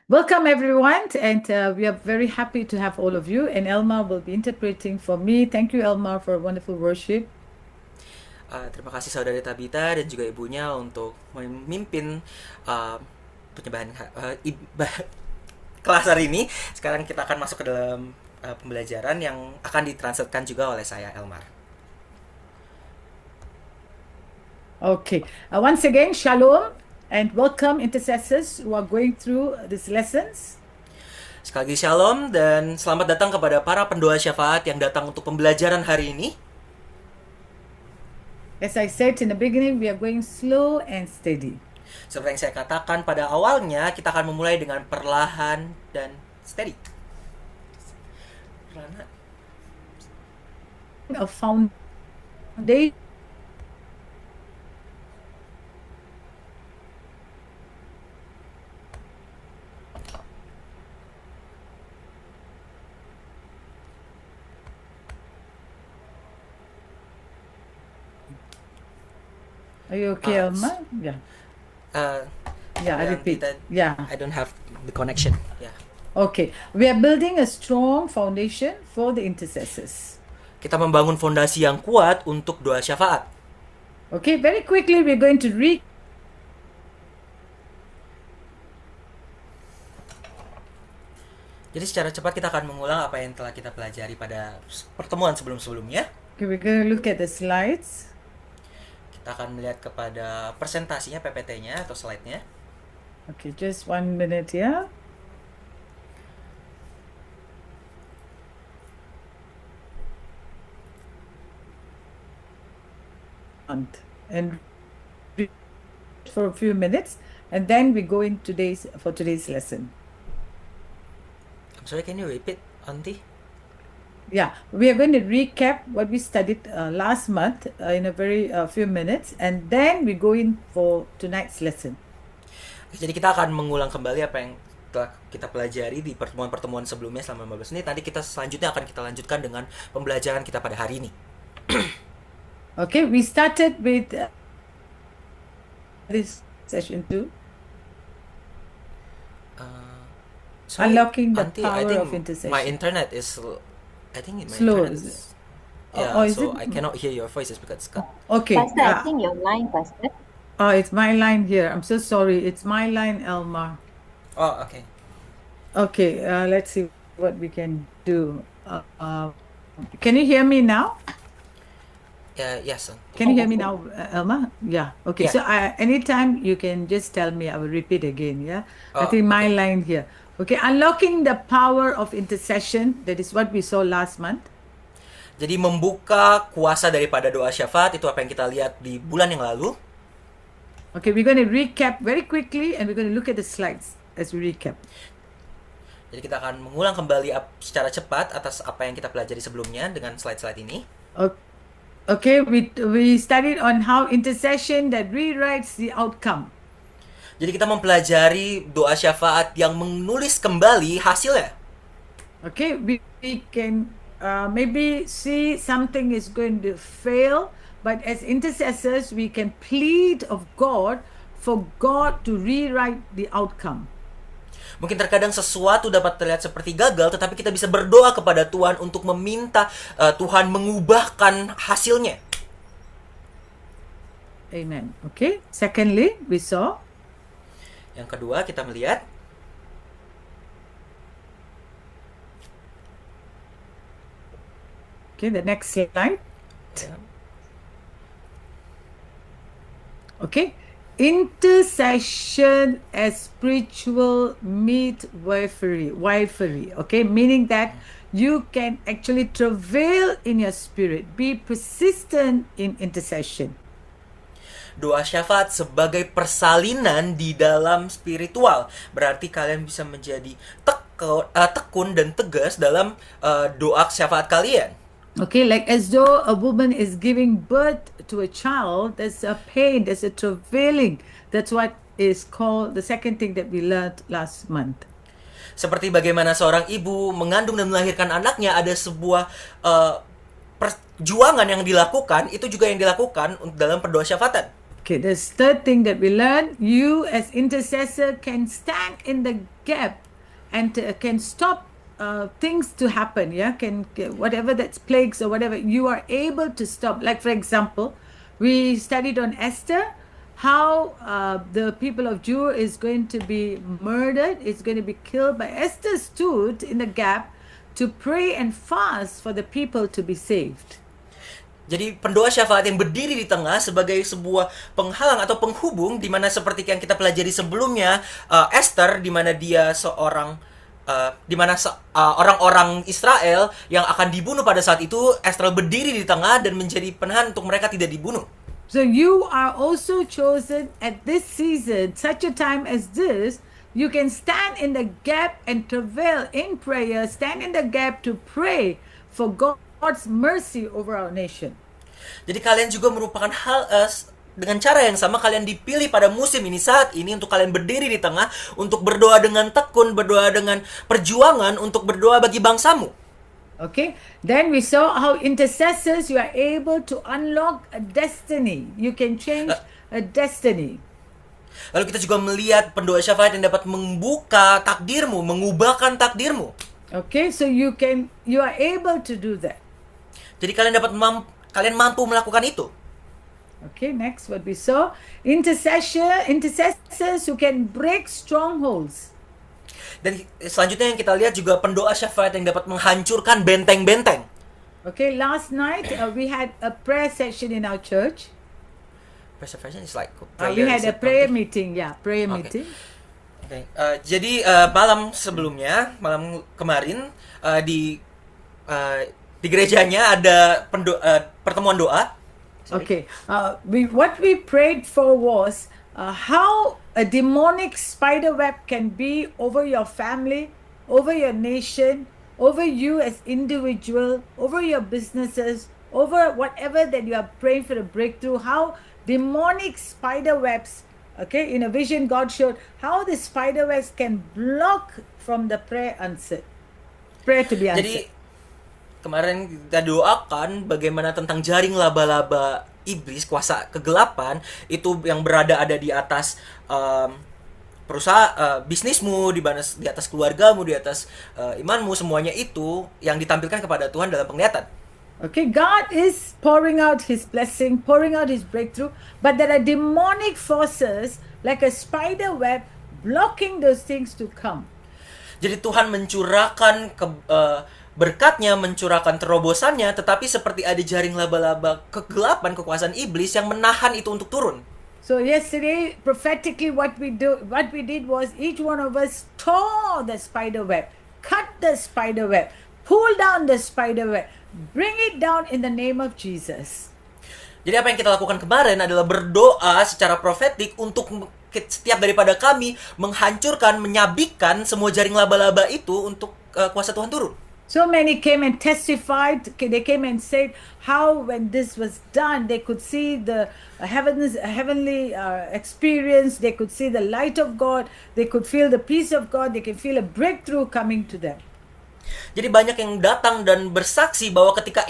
Welcome, everyone, and we are very happy to have all of you. And Elmar will be interpreting for me. Thank you, Elmar, for a wonderful worship. Terima kasih saudari Tabita dan juga ibunya untuk memimpin uh, penyembahan kelas hari ini. Sekarang kita akan masuk ke dalam pembelajaran yang akan ditranslatekan juga oleh saya, Elmar. Okay. Once again, shalom and welcome, intercessors who are going through these lessons. Sekali lagi shalom dan selamat datang kepada para pendoa syafaat yang datang untuk pembelajaran hari ini. As I said in the beginning, we are going slow and steady. Seperti yang saya katakan pada awalnya, kita akan memulai dengan perlahan dan steady. A foundation. Are you okay, Elmar? Yeah. I repeat. I don't have the connection. Yeah. Okay. We are building a strong foundation for the intercessors. Kita membangun fondasi yang kuat untuk doa syafaat. Okay, very quickly we're going to read. Jadi secara cepat kita akan mengulang apa yang telah kita pelajari pada pertemuan sebelum-sebelumnya. Okay, we're going to look at the slides. Kita akan melihat kepada presentasinya, PPT-nya atau slide-nya. Okay, just 1 minute here. And for a few minutes, and then we go in today's lesson. I'm sorry, can you repeat, Auntie? Yeah, we are going to recap what we studied last month in a very few minutes, and then we go in for tonight's lesson. Jadi kita akan mengulang kembali apa yang telah kita pelajari di pertemuan-pertemuan sebelumnya selama 15 menit. Nanti kita selanjutnya akan kita lanjutkan dengan pembelajaran kita pada hari ini. Okay, we started with this session 2. Sorry, Unlocking the Auntie, power I think of intercession. my internet is... I think my slow. internet is... Yeah, so I cannot hear your voices because it's cut. Okay. Pastor, I think your line, Pastor. Oh, it's my line here. I'm so sorry. It's my line, Elmar. Oh, okay. Okay, let's see what we can do. Can you hear me now? Yes. Can you hear me now, Elma? Yeah. Okay. Yeah. So anytime you can just tell me. I will repeat again. Yeah. I Oh, think my okay. line here. Okay. Unlocking the power of intercession. That is what we saw last month. Jadi membuka kuasa daripada doa syafaat itu apa yang kita lihat di bulan yang lalu. Okay, we're going to recap very quickly and we're going to look at the slides as we recap. Jadi kita akan mengulang kembali secara cepat atas apa yang kita pelajari sebelumnya dengan slide-slide ini. Okay, we studied on how intercession that rewrites the outcome. Jadi kita mempelajari doa syafaat yang menulis kembali hasilnya. Okay, we can maybe see something is going to fail, but as intercessors, we can plead of God for God to rewrite the outcome. Mungkin terkadang sesuatu dapat terlihat seperti gagal, tetapi kita bisa berdoa kepada Tuhan untuk meminta Tuhan mengubahkan hasilnya. Amen. Okay. Secondly, we saw. Yang kedua, kita melihat. Okay, the next slide. Okay. Intercession as spiritual midwifery, okay, meaning that you can actually travail in your spirit, be persistent in intercession. Doa syafaat sebagai persalinan di dalam spiritual, berarti kalian bisa menjadi tekun dan tegas dalam doa syafaat kalian. Okay, like as though a woman is giving birth to a child, there's a pain, there's a travailing. That's what is called the second thing that we learned last month. Seperti bagaimana seorang ibu mengandung dan melahirkan anaknya, ada sebuah perjuangan yang dilakukan, itu juga yang dilakukan dalam perdoa syafatan. Okay, the third thing that we learn, you as intercessor can stand in the gap and can stop things to happen. Yeah, whatever that's plagues or whatever, you are able to stop. Like for example, we studied on Esther, how the people of Judah is going to be murdered, is going to be killed, but Esther stood in the gap to pray and fast for the people to be saved. Jadi pendoa syafaat yang berdiri di tengah sebagai sebuah penghalang atau penghubung, di mana seperti yang kita pelajari sebelumnya, Esther, di mana dia seorang di mana orang-orang Israel yang akan dibunuh pada saat itu, Esther berdiri di tengah dan menjadi penahan untuk mereka tidak dibunuh. So you are also chosen at this season, such a time as this. You can stand in the gap and travail in prayer, stand in the gap to pray for God's mercy over our nation. Jadi kalian juga merupakan hal dengan cara yang sama kalian dipilih pada musim ini, saat ini, untuk kalian berdiri di tengah untuk berdoa dengan tekun, berdoa dengan perjuangan untuk berdoa bagi bangsamu. Okay, then we saw how intercessors, you are able to unlock a destiny. You can change a destiny. Lalu kita juga melihat pendoa syafaat yang dapat membuka takdirmu, mengubahkan takdirmu. Okay, so you are able to do that. Jadi kalian mampu melakukan itu. Okay, next what we saw, intercessors who can break strongholds. Dan selanjutnya yang kita lihat juga pendoa syafaat yang dapat menghancurkan benteng-benteng. Okay, last night we had a prayer session in our church. Prayer session is like We had a prayer meeting, prayer meeting. Okay. Jadi malam kemarin di gerejanya ada pertemuan doa. Okay, what we prayed for was how a demonic spider web can be over your family, over your nation, over you as individual, over your businesses, over whatever that you are praying for a breakthrough, how demonic spider webs, okay, in a vision God showed, how the spider webs can block from the prayer to be answered. Jadi kemarin kita doakan bagaimana tentang jaring laba-laba iblis, kuasa kegelapan itu yang ada di atas perusahaan, bisnismu, di atas keluargamu, di atas imanmu, semuanya itu yang ditampilkan kepada Tuhan dalam penglihatan. Okay, God is pouring out His blessing, pouring out His breakthrough, but there are demonic forces like a spider web blocking those things to come. Jadi Tuhan mencurahkan berkatnya, mencurahkan terobosannya, tetapi seperti ada jaring laba-laba kegelapan, kekuasaan iblis yang menahan itu untuk turun. So yesterday, prophetically, what we did was each one of us tore the spider web, cut the spider web, pull down the spider web, bring it down in the name of Jesus. Jadi apa yang kita lakukan kemarin adalah berdoa secara profetik untuk setiap daripada kami menghancurkan, menyabikkan semua jaring laba-laba itu untuk kuasa Tuhan turun. So many came and testified. They came and said how when this was done, they could see the heavenly experience. They could see the light of God. They could feel the peace of God. They can feel a breakthrough coming to them. Jadi banyak yang datang dan bersaksi bahwa ketika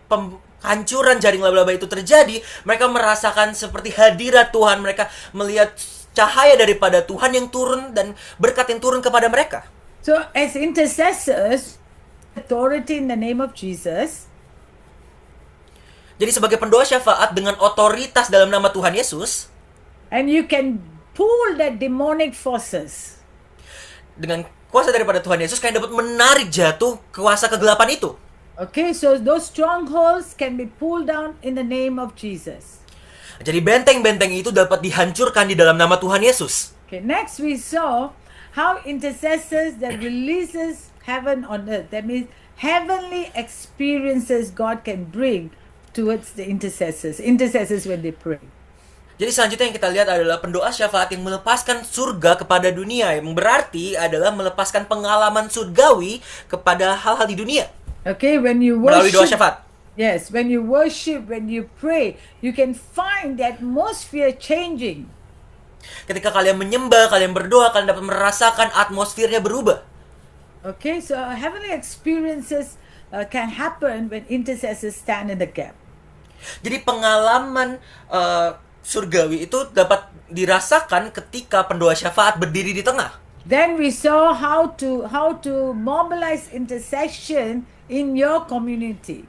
penghancuran jaring laba-laba itu terjadi, mereka merasakan seperti hadirat Tuhan. Mereka melihat cahaya daripada Tuhan yang turun dan berkat yang turun kepada mereka. So as intercessors, authority in the name of Jesus. Jadi sebagai pendoa syafaat dengan otoritas dalam nama Tuhan Yesus, and you can pull that demonic forces. Dengan kuasa daripada Tuhan Yesus, kalian dapat menarik jatuh kuasa kegelapan itu. Okay, so those strongholds can be pulled down in the name of Jesus. Jadi benteng-benteng itu dapat dihancurkan di dalam nama Tuhan Yesus. Okay, next we saw how intercessors that releases heaven on earth. That means heavenly experiences God can bring towards the intercessors when they pray. Jadi selanjutnya yang kita lihat adalah pendoa syafaat yang melepaskan surga kepada dunia, yang berarti adalah melepaskan pengalaman surgawi kepada hal-hal di dunia. Okay, when you melalui doa worship, syafaat. yes, when you worship, when you pray, you can find the atmosphere changing. Ketika kalian menyembah, kalian berdoa, kalian dapat merasakan atmosfernya berubah. Okay, so heavenly experiences can happen when intercessors stand in the gap. Jadi pengalaman surgawi itu dapat dirasakan ketika pendoa syafaat berdiri di tengah. Then we saw how to mobilize intercession in your community.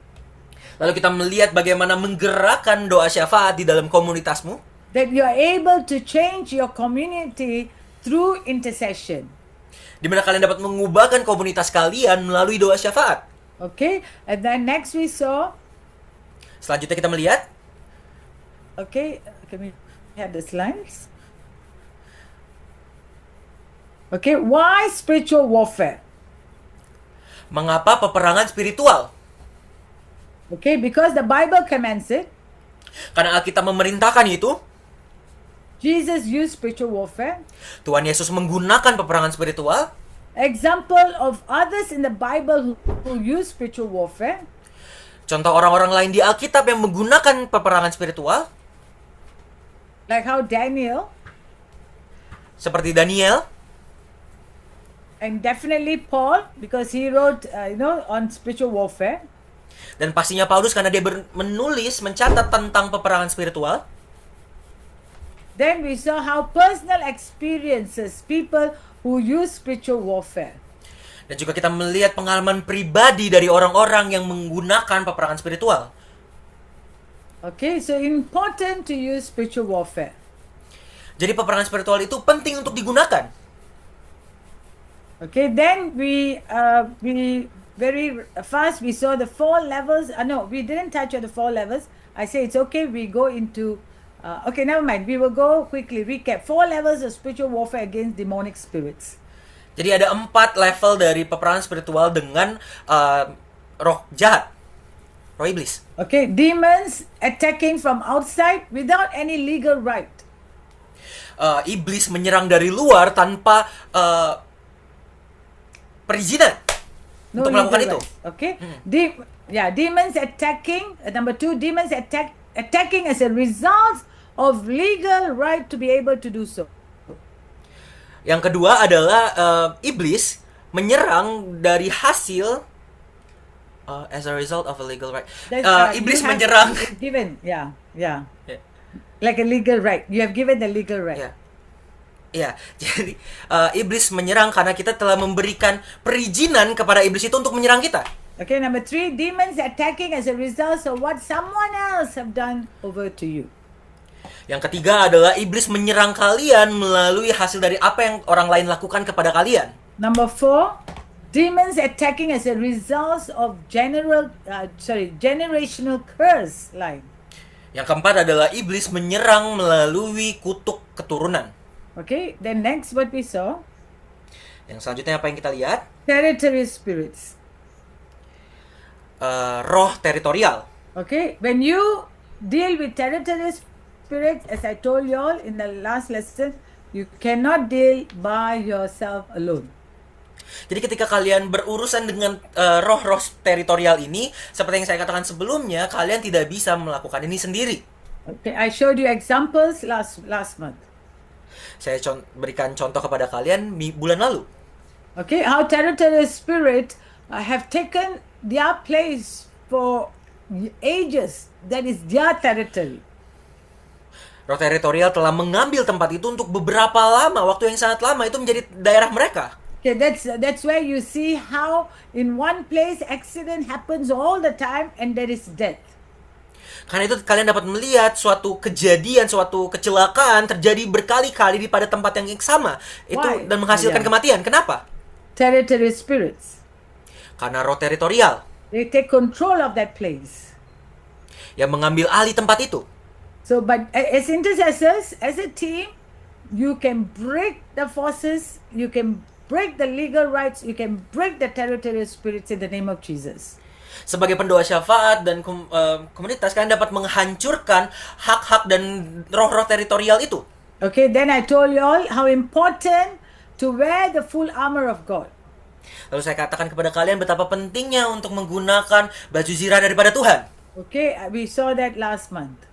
Lalu kita melihat bagaimana menggerakkan doa syafaat di dalam komunitasmu, That you are able to change your community through intercession. di mana kalian dapat mengubahkan komunitas kalian melalui doa syafaat. Okay? And then next we saw, Selanjutnya kita melihat, okay, can we have the slides? Okay, why spiritual warfare? mengapa peperangan spiritual? Okay, because the Bible commands it. Karena Alkitab memerintahkan itu, Jesus used spiritual warfare. Tuhan Yesus menggunakan peperangan spiritual. Example of others in the Bible who use spiritual warfare. Contoh orang-orang lain di Alkitab yang menggunakan peperangan spiritual, Like how Daniel, seperti Daniel, and definitely Paul, because he wrote, on spiritual warfare. dan pastinya Paulus karena dia menulis, mencatat tentang peperangan spiritual. Then we saw how personal experiences, people who use spiritual warfare. Dan juga kita melihat pengalaman pribadi dari orang-orang yang menggunakan peperangan spiritual. Okay, so important to use spiritual warfare. Jadi peperangan spiritual itu penting untuk digunakan. Okay, then we very fast we saw the 4 levels. No, we didn't touch on the 4 levels. I say it's okay. We go into okay, never mind. We will go quickly recap 4 levels of spiritual warfare against demonic spirits. Jadi ada 4 level dari peperangan spiritual dengan roh jahat, roh iblis. Okay, demons attacking from outside without any legal right. Iblis menyerang dari luar tanpa perizinan No untuk melakukan legal itu. right. Okay, demons attacking. Number 2, demons attacking as a result of legal right to be able to do so. Yang kedua adalah iblis menyerang dari hasil as a result of a legal right. Iblis You have menyerang. given, yeah, Ya, like a legal right. You have given the legal right. ya. Ya, jadi iblis menyerang karena kita telah memberikan perizinan kepada iblis itu untuk menyerang kita. Okay, number 3, demons attacking as a result of what someone else have done over to you. Yang ketiga adalah iblis menyerang kalian melalui hasil dari apa yang orang lain lakukan kepada kalian. Number 4, demons attacking as a result of generational curse line. Yang keempat adalah iblis menyerang melalui kutuk keturunan. Okay, then next what we saw, Yang selanjutnya apa yang kita lihat? territory spirits. Roh teritorial. Okay, when you deal with territory spirits, as I told you all in the last lesson, you cannot deal by yourself alone. Jadi ketika kalian berurusan dengan roh-roh teritorial ini, seperti yang saya katakan sebelumnya, kalian tidak bisa melakukan ini sendiri. Okay, I showed you examples last month. Saya berikan contoh kepada kalian bulan lalu. Okay, how territory spirit have taken their place for ages. That is their territory. Roh teritorial telah mengambil tempat itu untuk beberapa lama, waktu yang sangat lama, itu menjadi daerah mereka. Okay, that's where you see how in one place accident happens all the time and there is death. Karena itu kalian dapat melihat suatu kejadian, suatu kecelakaan terjadi berkali-kali pada tempat yang sama itu Why? dan menghasilkan Yeah. kematian. Kenapa? Territory spirits. Karena roh teritorial They take control of that place. yang mengambil alih tempat itu. So, but as intercessors, as a team, you can break the forces, you can break the legal rights, you can break the territorial spirits in the name of Jesus. Sebagai pendoa syafaat dan komunitas, kalian dapat menghancurkan hak-hak dan roh-roh teritorial itu. Okay, then I told you all how important to wear the full armor of God. Lalu saya katakan kepada kalian betapa pentingnya untuk menggunakan baju zirah daripada Tuhan. Okay, we saw that last month.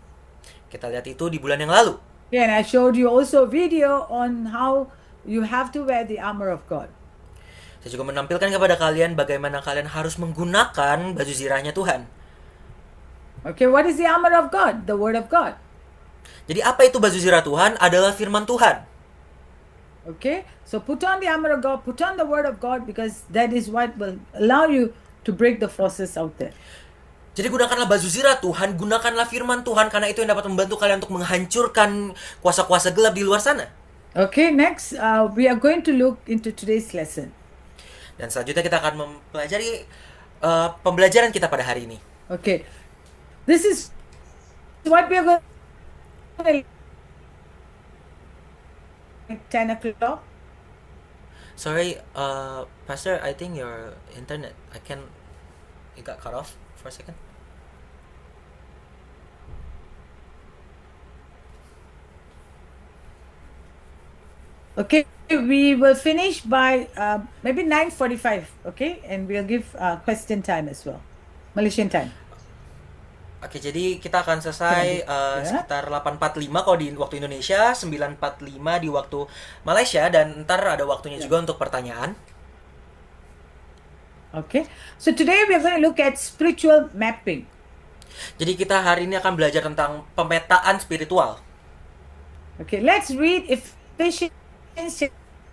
Kita lihat itu di bulan yang lalu. Yeah, and I showed you also a video on how you have to wear the armor of God. Saya juga menampilkan kepada kalian bagaimana kalian harus menggunakan baju zirahnya Tuhan. Okay, what is the armor of God? The Word of God. Jadi apa itu baju zirah Tuhan? Adalah firman Tuhan. Okay, so put on the armor of God, put on the word of God, because that is what will allow you to break the forces out there. Jadi gunakanlah baju zirah Tuhan, gunakanlah firman Tuhan, karena itu yang dapat membantu kalian untuk menghancurkan kuasa-kuasa gelap di luar sana. Okay, next we are going to look into today's lesson. Dan selanjutnya kita akan mempelajari pembelajaran kita pada hari ini. Okay, this is what we are going to 10 o'clock. Sorry, Pastor, I think your internet, it got cut off for a second. Okay, we will finish by maybe 9:45. Okay, and we'll give question time as well, Malaysian time. Oke, jadi kita akan selesai sekitar 8.45 kalau di waktu Indonesia, 9.45 di waktu Malaysia, dan ntar ada waktunya juga untuk pertanyaan. Okay, so today we are going to look at spiritual mapping. Jadi kita hari ini akan belajar tentang pemetaan spiritual. Okay, let's read Ephesians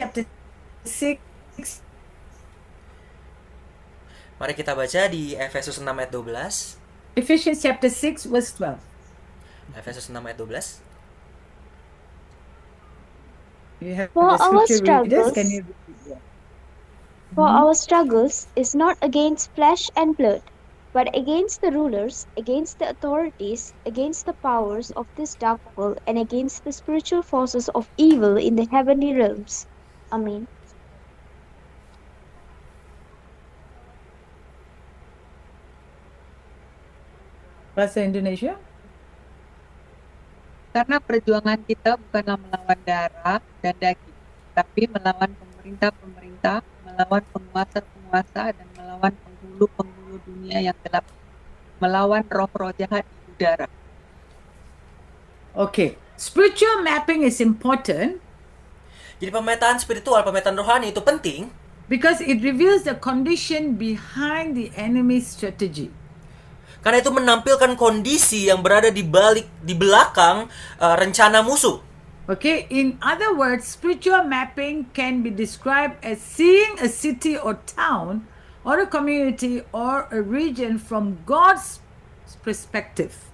chapter 6. Mari kita baca di Efesus 6 ayat 12. Ephesians chapter 6 verse 12. Efesus 6 ayat 12. You have For the our scripture readers. struggles- Can you For our struggles is not against flesh and blood, but against the rulers, against the authorities, against the powers of this dark world, and against the spiritual forces of evil in the heavenly realms. Amen. Bahasa Indonesia? Karena perjuangan kita bukanlah melawan darah dan daging, tapi melawan pemerintah-pemerintah, melawan penguasa-penguasa, dan melawan penghulu-penghulu dunia yang gelap, melawan roh-roh jahat di udara. Okay, spiritual mapping is important Jadi pemetaan spiritual, pemetaan rohani itu penting because it reveals the condition behind the enemy's strategy. karena itu menampilkan kondisi yang berada di belakang rencana musuh. Okay, in other words, spiritual mapping can be described as seeing a city or town or a community or a region from God's perspective.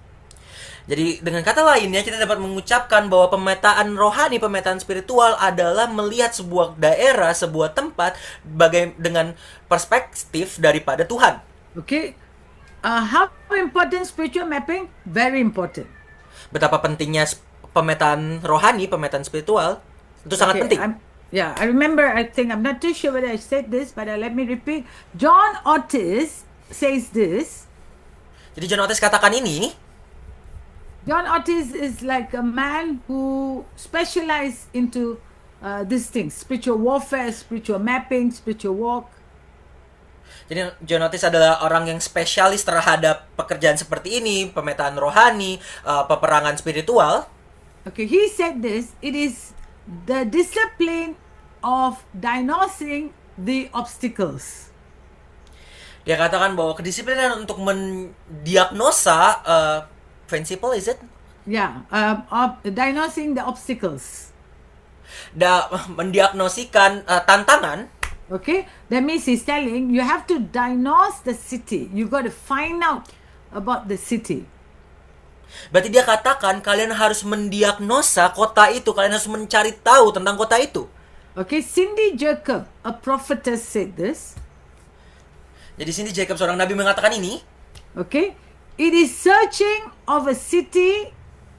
Jadi dengan kata lainnya kita dapat mengucapkan bahwa pemetaan rohani, pemetaan spiritual adalah melihat sebuah daerah, sebuah tempat dengan perspektif daripada Tuhan. Okay, how important spiritual mapping? Very important. Betapa pentingnya pemetaan rohani, pemetaan spiritual itu sangat penting. I remember, I think, I'm not too sure whether I said this, but let me repeat. John Otis says this. Jadi John Otis katakan ini. John Otis is like a man who specialized into these things: spiritual warfare, spiritual mapping, spiritual walk. Jadi John Otis adalah orang yang spesialis terhadap pekerjaan seperti ini, pemetaan rohani, peperangan spiritual. Okay, he said this: it is the discipline of diagnosing the obstacles. Dia katakan bahwa kedisiplinan untuk mendiagnosa principle, is it? Yeah, of diagnosing the obstacles. Mendiagnosikan tantangan. Okay, that means he's telling you have to diagnose the city. You got to find out about the city. Berarti dia katakan kalian harus mendiagnosa kota itu, kalian harus mencari tahu tentang kota itu. Okay, Cindy Jacob, a prophetess, said this. Jadi Cindy Jacob, seorang nabi, mengatakan ini. Okay, it is searching of a city.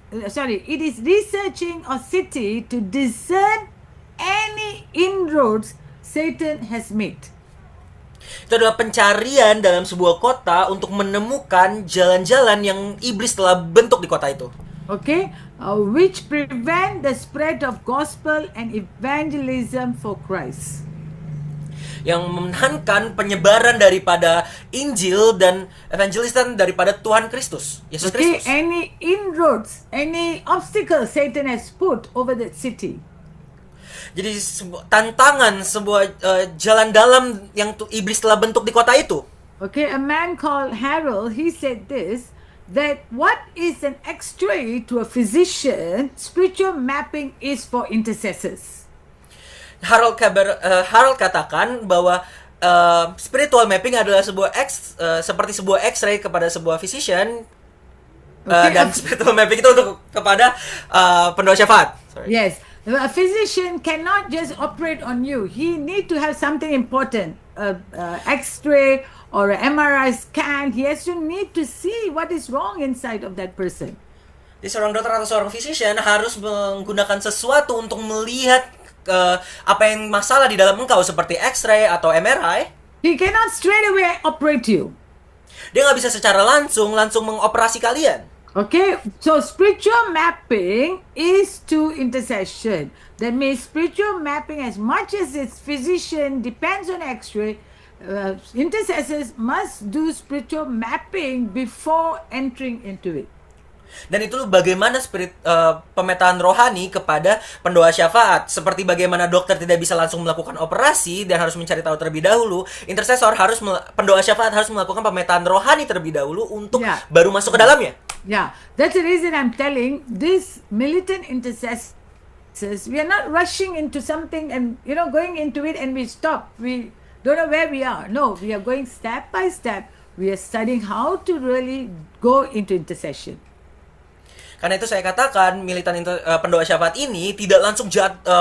It is researching a city to discern any inroads Satan has made. Itu adalah pencarian dalam sebuah kota untuk menemukan jalan-jalan yang iblis telah bentuk di kota itu. Okay, which prevent the spread of gospel and evangelism for Christ. Yang menahankan penyebaran daripada Injil dan evangelistan daripada Tuhan Kristus, Yesus Okay, Kristus. any inroads, any obstacle Satan has put over that city. Jadi tantangan, sebuah jalan dalam yang iblis telah bentuk di kota itu. Okay, a man called Harold, he said this: that what is an X-ray to a physician, spiritual mapping is for intercessors. Harold katakan bahwa spiritual mapping adalah seperti sebuah X-ray kepada sebuah physician, dan spiritual mapping itu untuk kepada pendoa syafaat. Sorry. Yes, a physician cannot just operate on you. He need to have something important, X-ray or a MRI scan. He has to need to see what is wrong inside of that person. Jadi seorang dokter atau seorang physician harus menggunakan sesuatu untuk melihat apa yang masalah di dalam engkau, seperti X-ray atau MRI. He cannot straight away operate you. Dia nggak bisa secara langsung mengoperasi kalian. Okay, so spiritual mapping is to intercession. That means spiritual mapping, as much as its physician depends on X-ray, intercessors must do spiritual mapping before entering into it. Dan itu bagaimana pemetaan rohani kepada pendoa syafaat. Seperti bagaimana dokter tidak bisa langsung melakukan operasi dan harus mencari tahu terlebih dahulu, pendoa syafaat harus melakukan pemetaan rohani terlebih dahulu untuk baru masuk ke dalamnya. Yeah, that's the reason I'm telling this militant intercessors, we are not rushing into something and going into it and we stop. We don't know where we are. No, we are going step by step. We are studying how to really go into intercession. Karena itu saya katakan pendoa syafaat ini tidak langsung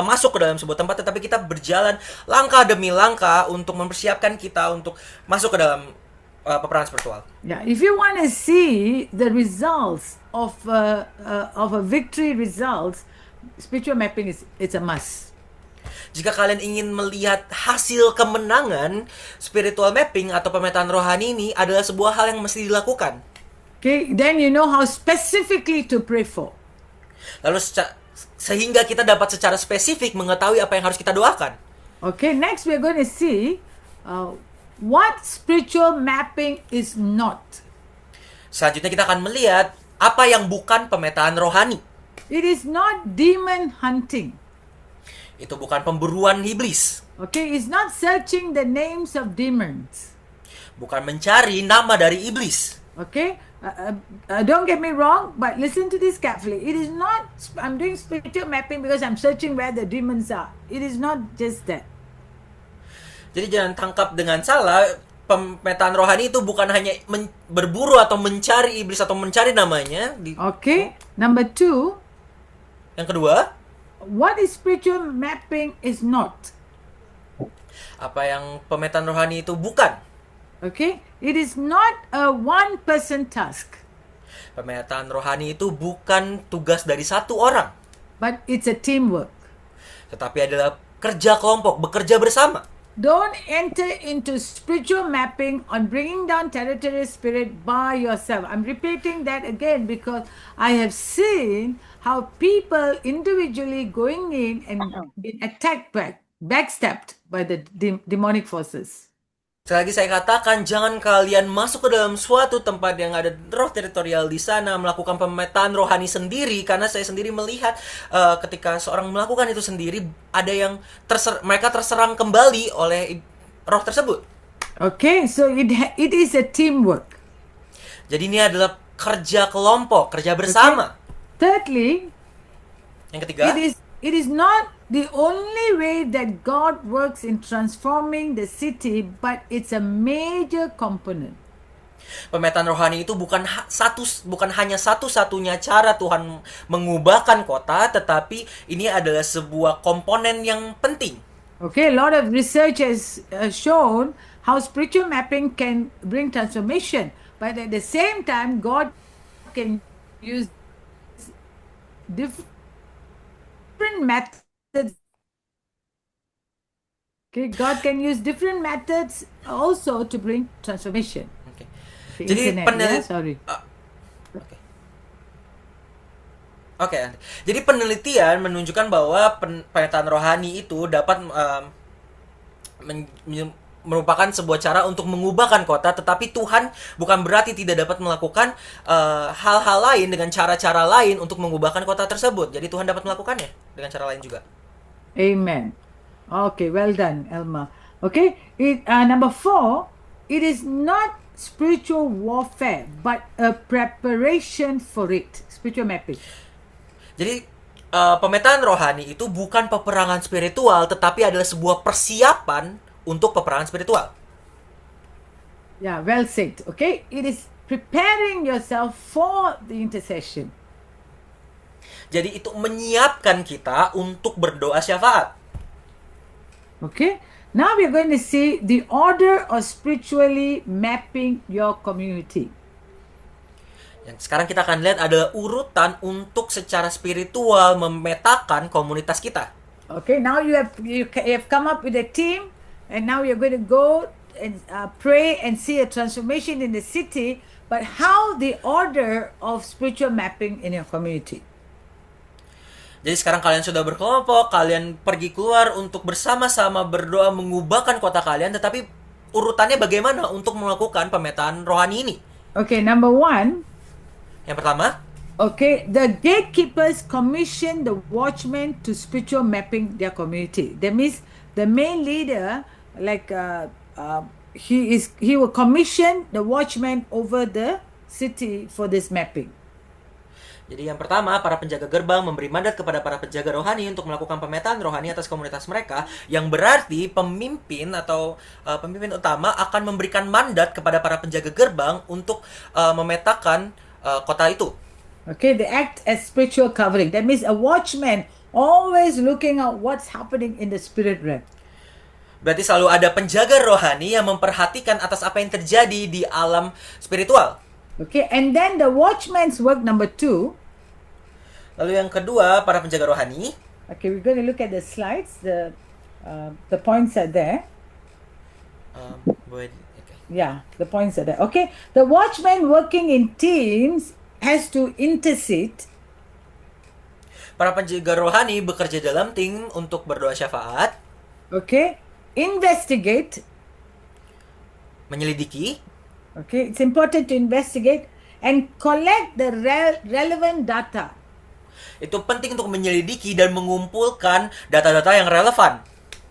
masuk ke dalam sebuah tempat, tetapi kita berjalan langkah demi langkah untuk mempersiapkan kita untuk masuk ke dalam peperangan spiritual. Yeah, if you want to see the results of a victory results, spiritual mapping it's a must. Jika kalian ingin melihat hasil kemenangan, spiritual mapping atau pemetaan rohani ini adalah sebuah hal yang mesti dilakukan. Okay, then you know how specifically to pray for. Lalu sehingga kita dapat secara spesifik mengetahui apa yang harus kita doakan. Okay, next we're going to see what spiritual mapping is not. Selanjutnya kita akan melihat apa yang bukan pemetaan rohani. It is not demon hunting. Itu bukan pemburuan iblis. Okay, it's not searching the names of demons. Bukan mencari nama dari iblis. Okay, don't get me wrong, but listen to this carefully. It is not, I'm doing spiritual mapping because I'm searching where the demons are. It is not just that. Jadi jangan tangkap dengan salah, pemetaan rohani itu bukan hanya berburu atau mencari iblis atau mencari namanya. Okay, number 2. Yang kedua, what is spiritual mapping is not. Apa yang pemetaan rohani itu bukan. Okay, it is not a one-person task. Pemetaan rohani itu bukan tugas dari satu orang. But it's a teamwork. Tetapi adalah kerja kelompok, bekerja bersama. Don't enter into spiritual mapping on bringing down territorial spirit by yourself. I'm repeating that again because I have seen how people individually going in and being attacked backstabbed by the demonic forces. Sekali lagi saya katakan, jangan kalian masuk ke dalam suatu tempat yang ada roh teritorial di sana, melakukan pemetaan rohani sendiri, karena saya sendiri melihat ketika seorang melakukan itu sendiri, ada yang mereka terserang kembali oleh roh tersebut. Okay, so it is a teamwork. Jadi ini adalah kerja kelompok, kerja bersama. Okay. Thirdly, yang ketiga, it is not the only way that God works in transforming the city, but it's a major component. Pemetaan rohani itu bukan hanya satu-satunya cara Tuhan mengubahkan kota, tetapi ini adalah sebuah komponen yang penting. Okay, a lot of research has shown how spiritual mapping can bring transformation, but at the same time, God can use different methods. Okay, God can use different methods also to bring transformation. Okay. Jadi Jadi penelitian menunjukkan bahwa pemetaan rohani itu dapat merupakan sebuah cara untuk mengubahkan kota, tetapi Tuhan bukan berarti tidak dapat melakukan hal-hal lain dengan cara-cara lain untuk mengubahkan kota tersebut. Jadi Tuhan dapat melakukannya dengan cara lain juga. Amen. Okay, well done, Elma. Okay, number 4, it is not spiritual warfare, but a preparation for it. Spiritual mapping. Jadi pemetaan rohani itu bukan peperangan spiritual, tetapi adalah sebuah persiapan untuk peperangan spiritual. Yeah, well said. Okay, it is preparing yourself for the intercession. Jadi itu menyiapkan kita untuk berdoa syafaat. Okay, now we are going to see the order of spiritually mapping your community. Yang sekarang kita akan lihat adalah urutan untuk secara spiritual memetakan komunitas kita. Okay, now you have come up with a team, and now you're going to go and pray and see a transformation in the city. But how the order of spiritual mapping in your community? Jadi sekarang kalian sudah berkelompok, kalian pergi keluar untuk bersama-sama berdoa mengubahkan kota kalian, tetapi urutannya bagaimana untuk melakukan pemetaan rohani ini? Okay, number one. Yang pertama, okay, the gatekeepers commission the watchmen to spiritual mapping their community. That means the main leader, like he will commission the watchman over the city for this mapping. Jadi yang pertama, para penjaga gerbang memberi mandat kepada para penjaga rohani untuk melakukan pemetaan rohani atas komunitas mereka, yang berarti pemimpin atau pemimpin utama akan memberikan mandat kepada para penjaga gerbang untuk memetakan kota itu. Okay, they act as spiritual covering. That means a watchman always looking at what's happening in the spirit realm. Berarti selalu ada penjaga rohani yang memperhatikan atas apa yang terjadi di alam spiritual. Okay, and then the watchman's work number two. Lalu yang kedua, para penjaga rohani. Okay, we're going to look at the slides. The points are there. Okay. Yeah, the points are there. Okay, the watchman working in teams has to intercede. Para penjaga rohani bekerja dalam tim untuk berdoa syafaat. Okay, investigate. Menyelidiki. Okay, it's important to investigate and collect the relevant data. Itu penting untuk menyelidiki dan mengumpulkan data-data yang relevan.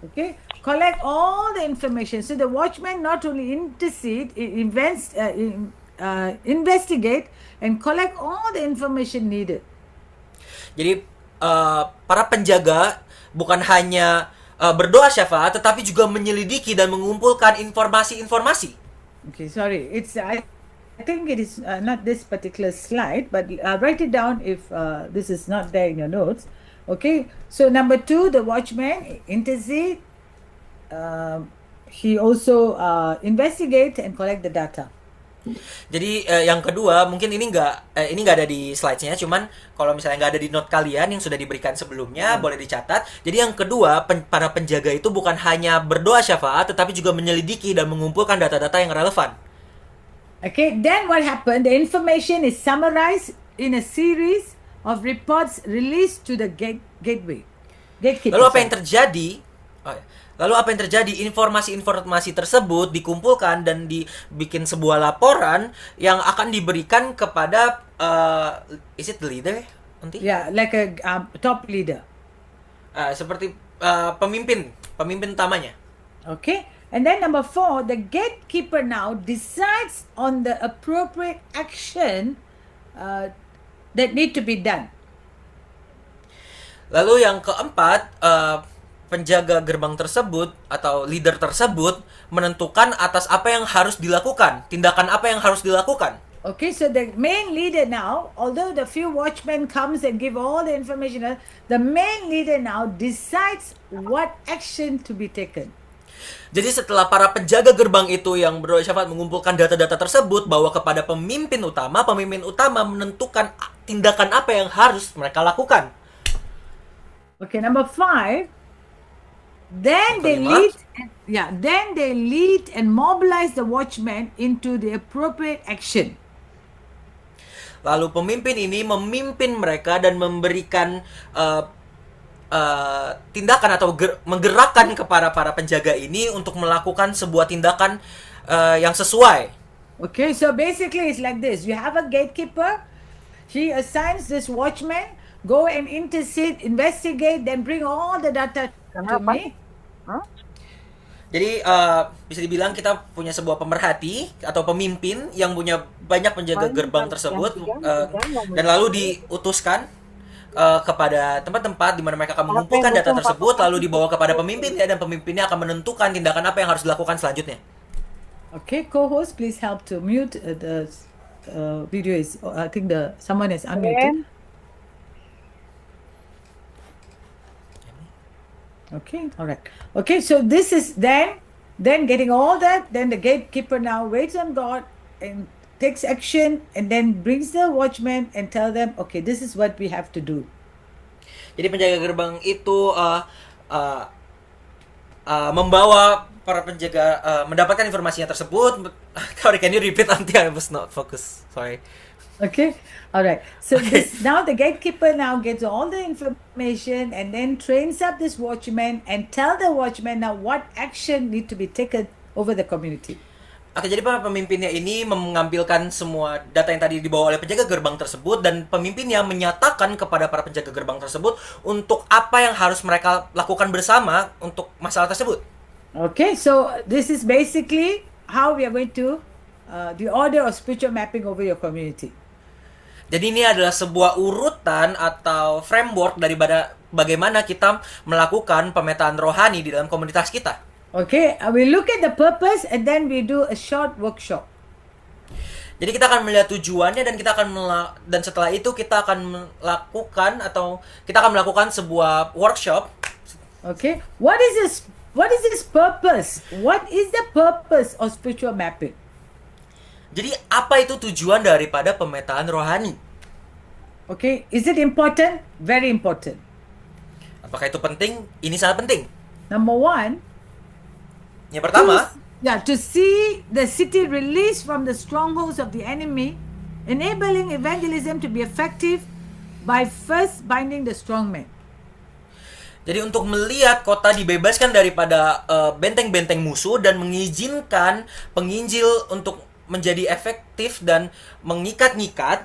Okay, collect all the information. So the watchman not only intercede, investigate and collect all the information needed. Jadi para penjaga bukan hanya berdoa syafaat, tetapi juga menyelidiki dan mengumpulkan informasi-informasi. Okay, sorry, I think it is not this particular slide, but write it down if this is not there in your notes. Okay, so number two, the watchman intercede. He also investigate and collect the data. Jadi yang kedua, mungkin ini nggak ada di slide-nya, cuman kalau misalnya nggak ada di note kalian yang sudah diberikan sebelumnya, boleh dicatat. Jadi yang kedua, para penjaga itu bukan hanya berdoa syafaat, tetapi juga menyelidiki dan mengumpulkan data-data yang relevan. Okay, then what happened? The information is summarized in a series of reports released to the gatekeeper. Lalu apa yang terjadi? Lalu apa yang terjadi? Informasi-informasi tersebut dikumpulkan dan dibikin sebuah laporan yang akan diberikan kepada is it the leader nanti? Yeah, like a top leader. Seperti pemimpin utamanya. Okay, and then number four, the gatekeeper now decides on the appropriate action that need to be done. Lalu yang keempat, penjaga gerbang tersebut atau leader tersebut menentukan atas apa yang harus dilakukan, tindakan apa yang harus dilakukan. Okay, so the main leader now, although the few watchmen comes and give all the information, the main leader now decides what action to be taken. Jadi setelah para penjaga gerbang itu yang berdoa syafaat mengumpulkan data-data tersebut, bawa kepada pemimpin utama menentukan tindakan apa yang harus mereka lakukan. Okay, number five. Then they lead and mobilize the watchmen into the appropriate action. Lalu pemimpin ini memimpin mereka dan memberikan tindakan atau menggerakkan kepada para penjaga ini untuk melakukan sebuah tindakan yang sesuai. Okay, so basically it's like this. You have a gatekeeper. He assigns this watchman, go and intercede, investigate, then bring all the data to me. Jadi bisa dibilang kita punya sebuah pemerhati atau pemimpin yang punya banyak penjaga gerbang tersebut, dan lalu diutuskan kepada tempat-tempat di mana mereka akan mengumpulkan data tersebut, lalu dibawa kepada pemimpinnya, dan pemimpinnya akan menentukan tindakan apa yang harus dilakukan selanjutnya. Okay, co-host, please help to mute the video. I think someone is unmuted. Okay, all right. Okay, so this is then getting all that, then the gatekeeper now waits on God and takes action, and then brings the watchman and tell them, okay, this is what we have to do. Jadi penjaga gerbang itu membawa para penjaga mendapatkan informasinya tersebut. Sorry, can you repeat? Until I was not focused. Sorry. Okay, all right. So now the gatekeeper now gets all the information and then trains up this watchman and tell the watchman now what action need to be taken over the community. Oke, jadi para pemimpinnya ini mengambilkan semua data yang tadi dibawa oleh penjaga gerbang tersebut, dan pemimpinnya menyatakan kepada para penjaga gerbang tersebut untuk apa yang harus mereka lakukan bersama untuk masalah tersebut. Okay, so this is basically how we are going to the order of spiritual mapping over your community. Jadi ini adalah sebuah urutan atau framework daripada bagaimana kita melakukan pemetaan rohani di dalam komunitas kita. Okay, we look at the purpose and then we do a short workshop. Jadi kita akan melihat tujuannya, dan kita akan dan setelah itu kita akan melakukan sebuah workshop. Okay, what is this purpose? What is the purpose of spiritual mapping? Jadi apa itu tujuan daripada pemetaan rohani? Okay, is it important? Very important. Apakah itu penting? Ini sangat penting. Number one, yang pertama, to see the city released from the strongholds of the enemy, enabling evangelism to be effective by first binding the strong man. Jadi untuk melihat kota dibebaskan daripada benteng-benteng musuh dan mengizinkan penginjil untuk menjadi efektif dan mengikat-ngikat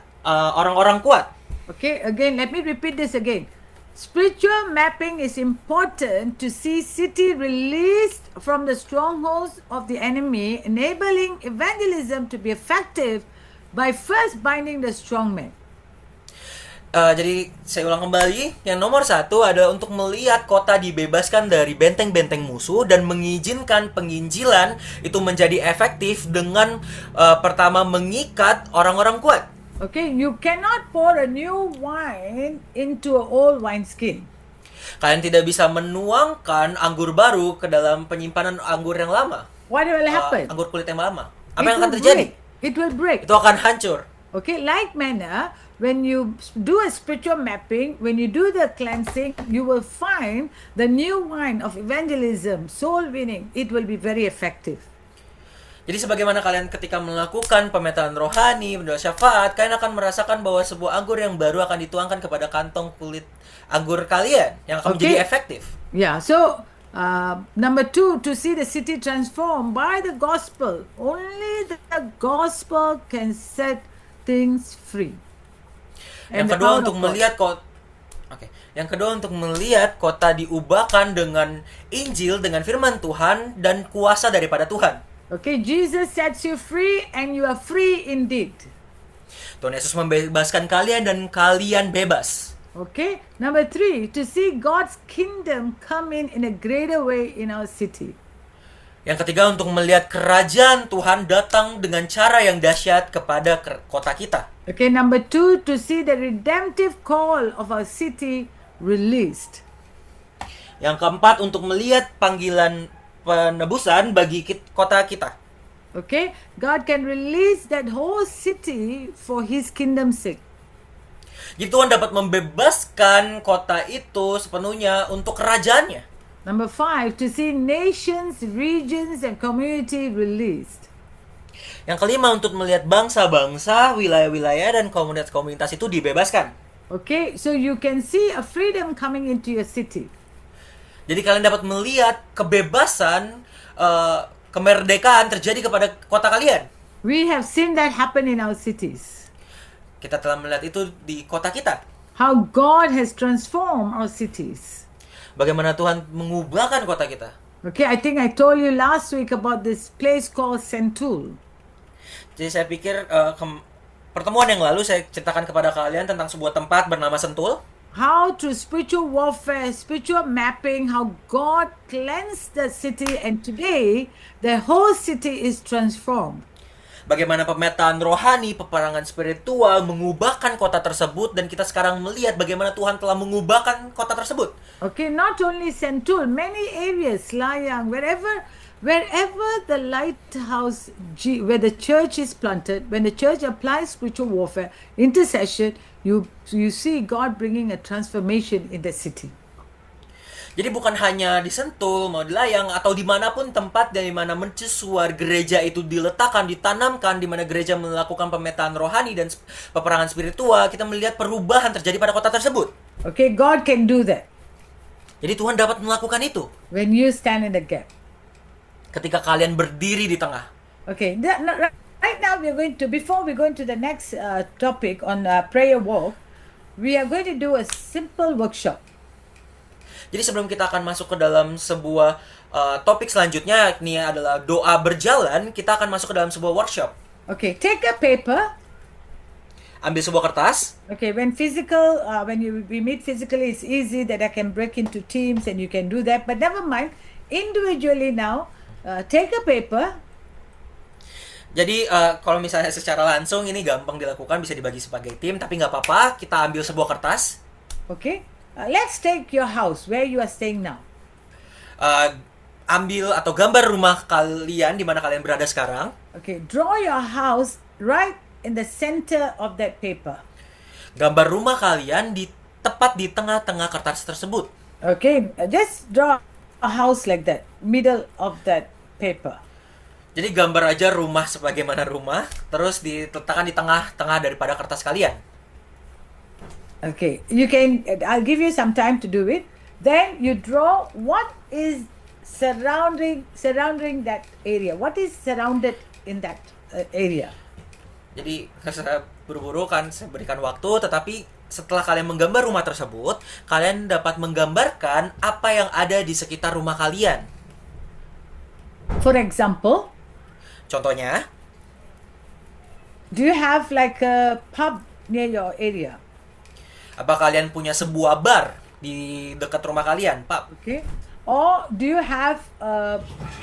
orang-orang kuat. Okay, again, let me repeat this again. Spiritual mapping is important to see city released from the strongholds of the enemy, enabling evangelism to be effective by first binding the strong man. Jadi saya ulang kembali, yang nomor satu adalah untuk melihat kota dibebaskan dari benteng-benteng musuh dan mengizinkan penginjilan itu menjadi efektif dengan pertama mengikat orang-orang kuat. Okay, you cannot pour a new wine into an old wineskin. Kalian tidak bisa menuangkan anggur baru ke dalam penyimpanan anggur yang lama. What will happen? Anggur kulit yang lama. Apa yang akan terjadi? It will break. Itu akan hancur. Okay, like manner, when you do a spiritual mapping, when you do the cleansing, you will find the new wine of evangelism, soul winning, it will be very effective. Jadi sebagaimana kalian ketika melakukan pemetaan rohani, berdoa syafaat, kalian akan merasakan bahwa sebuah anggur yang baru akan dituangkan kepada kantong kulit anggur kalian yang akan menjadi efektif. Yeah, so number two, to see the city transformed by the gospel. Only the gospel can set things free. Yang kedua untuk melihat Yang kedua untuk melihat kota diubahkan dengan Injil, dengan firman Tuhan dan kuasa daripada Tuhan. Okay, Jesus sets you free and you are free indeed. Tuhan Yesus membebaskan kalian dan kalian bebas. Okay, number three, to see God's kingdom come in a greater way in our city. Yang ketiga untuk melihat kerajaan Tuhan datang dengan cara yang dahsyat kepada kota kita. Okay, number two, to see the redemptive call of our city released. Yang keempat untuk melihat panggilan penebusan bagi kota kita. Okay, God can release that whole city for His kingdom's sake. Jadi Tuhan dapat membebaskan kota itu sepenuhnya untuk kerajaannya. Number five, to see nations, regions, and community released. Yang kelima untuk melihat bangsa-bangsa, wilayah-wilayah, dan komunitas-komunitas itu dibebaskan. Okay, so you can see a freedom coming into your city. Jadi kalian dapat melihat kebebasan, kemerdekaan terjadi kepada kota kalian. We have seen that happen in our cities. Kita telah melihat itu di kota kita. How God has transformed our cities. Bagaimana Tuhan mengubahkan kota kita. Okay, I think I told you last week about this place called Sentul. Jadi saya pikir pertemuan yang lalu saya ceritakan kepada kalian tentang sebuah tempat bernama Sentul. How through spiritual warfare, spiritual mapping, how God cleansed the city, and today the whole city is transformed. Bagaimana pemetaan rohani, peperangan spiritual mengubahkan kota tersebut, dan kita sekarang melihat bagaimana Tuhan telah mengubahkan kota tersebut. Okay, not only Sentul, many areas, Layang, wherever the lighthouse, where the church is planted, when the church applies spiritual warfare, intercession, you see God bringing a transformation in the city. Jadi bukan hanya di Sentul, mau di Layang, atau dimanapun tempat di mana mercusuar gereja itu diletakkan, ditanamkan, di mana gereja melakukan pemetaan rohani dan peperangan spiritual, kita melihat perubahan terjadi pada kota tersebut. Okay, God can do that Jadi Tuhan dapat melakukan itu when you stand in the gap. ketika kalian berdiri di tengah. Okay, right now before we go into the next topic on prayer walk, we are going to do a simple workshop. Jadi sebelum kita akan masuk ke dalam sebuah topik selanjutnya, ini adalah doa berjalan, kita akan masuk ke dalam sebuah workshop. Okay, take a paper. Ambil sebuah kertas. Okay, when we meet physically, it's easy that I can break into teams and you can do that. But never mind, individually now, take a paper. Jadi kalau misalnya secara langsung ini gampang dilakukan, bisa dibagi sebagai tim, tapi nggak apa-apa, kita ambil sebuah kertas. Okay, let's take your house where you are staying now. Ambil atau gambar rumah kalian di mana kalian berada sekarang. Okay, draw your house right in the center of that paper. Gambar rumah kalian tepat di tengah-tengah kertas tersebut. Okay, just draw a house like that, middle of that paper. Jadi gambar aja rumah sebagaimana rumah, terus diletakkan di tengah-tengah daripada kertas kalian. Okay, I'll give you some time to do it. Then you draw what is surrounding that area. What is surrounded in that area? Jadi saya buru-buru kan, saya berikan waktu, tetapi setelah kalian menggambar rumah tersebut, kalian dapat menggambarkan apa yang ada di sekitar rumah kalian. For example, contohnya, do you have like a pub near your area? apa kalian punya sebuah bar di dekat rumah kalian, Pak? Okay. Or do you have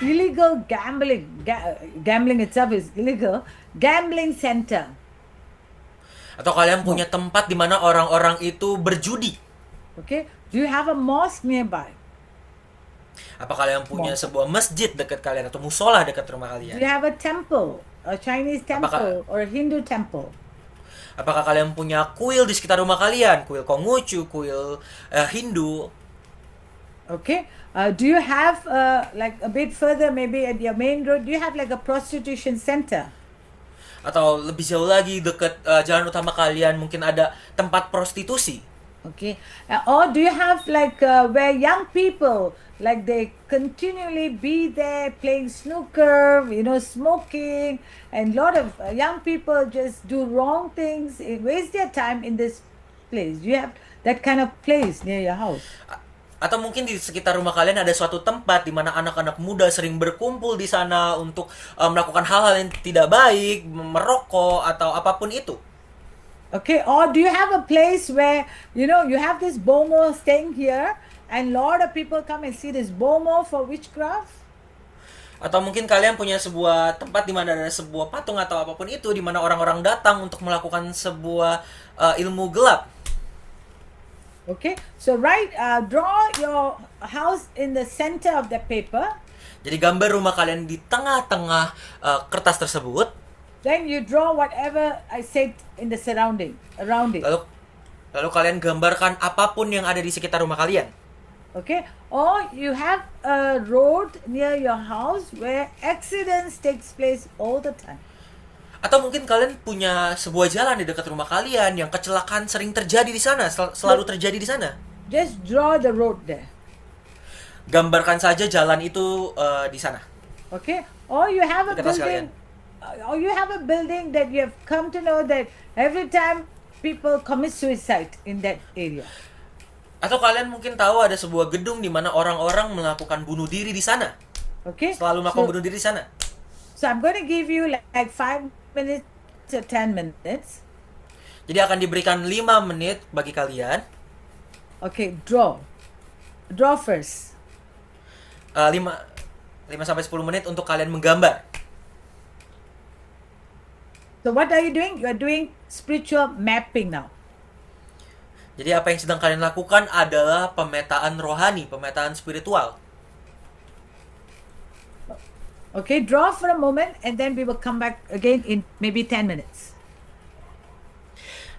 illegal gambling? Gambling itself is illegal. Gambling center. Atau kalian punya tempat di mana orang-orang itu berjudi? Okay. Do you have a mosque nearby? Apa kalian punya sebuah masjid dekat kalian atau musola dekat rumah Do kalian? you have a temple, a Chinese temple Apakah- or a Hindu temple? Apakah kalian punya kuil di sekitar rumah kalian? Kuil Konghucu, kuil Hindu? Okay. Do you have like a bit further, maybe at your main road? Do you have like a prostitution center? Atau lebih jauh lagi dekat jalan utama kalian mungkin ada tempat prostitusi? Okay. Or do you have like where young people, like they continually be there playing snooker, smoking, and a lot of young people just do wrong things, waste their time in this place? Do you have that kind of place near your house? Atau mungkin di sekitar rumah kalian ada suatu tempat di mana anak-anak muda sering berkumpul di sana untuk melakukan hal-hal yang tidak baik, merokok atau apapun itu. Okay, or do you have a place where, you have this bomo staying here and lot of people come and see this bomo for witchcraft? Atau mungkin kalian punya sebuah tempat di mana ada sebuah patung atau apapun itu di mana orang-orang datang untuk melakukan sebuah ilmu gelap. Okay, so draw your house in the center of the paper. Jadi gambar rumah kalian di tengah-tengah kertas tersebut. Then you draw whatever I said in the surrounding, around it. Lalu kalian gambarkan apapun yang ada di sekitar rumah kalian. Okay, or you have a road near your house where accidents takes place all the time. Atau mungkin kalian punya sebuah jalan di dekat rumah kalian yang kecelakaan sering terjadi di sana, selalu terjadi di sana. Just draw the road there. Gambarkan saja jalan itu di sana. Okay, or you have a Dekat building. sekalian. Or you have a building that you have come to know that every time people commit suicide in that area. Atau kalian mungkin tahu ada sebuah gedung di mana orang-orang melakukan bunuh diri di sana. Okay, Selalu melakukan so bunuh diri di sana. I'm going to give you like 5 minutes or 10 minutes. Jadi akan diberikan 5 menit bagi kalian. Okay, draw first. 5 sampai 10 menit untuk kalian menggambar. So what are you doing? You are doing spiritual mapping now. Jadi apa yang sedang kalian lakukan adalah pemetaan rohani, pemetaan spiritual. Okay, draw for a moment and then we will come back again in maybe 10 minutes.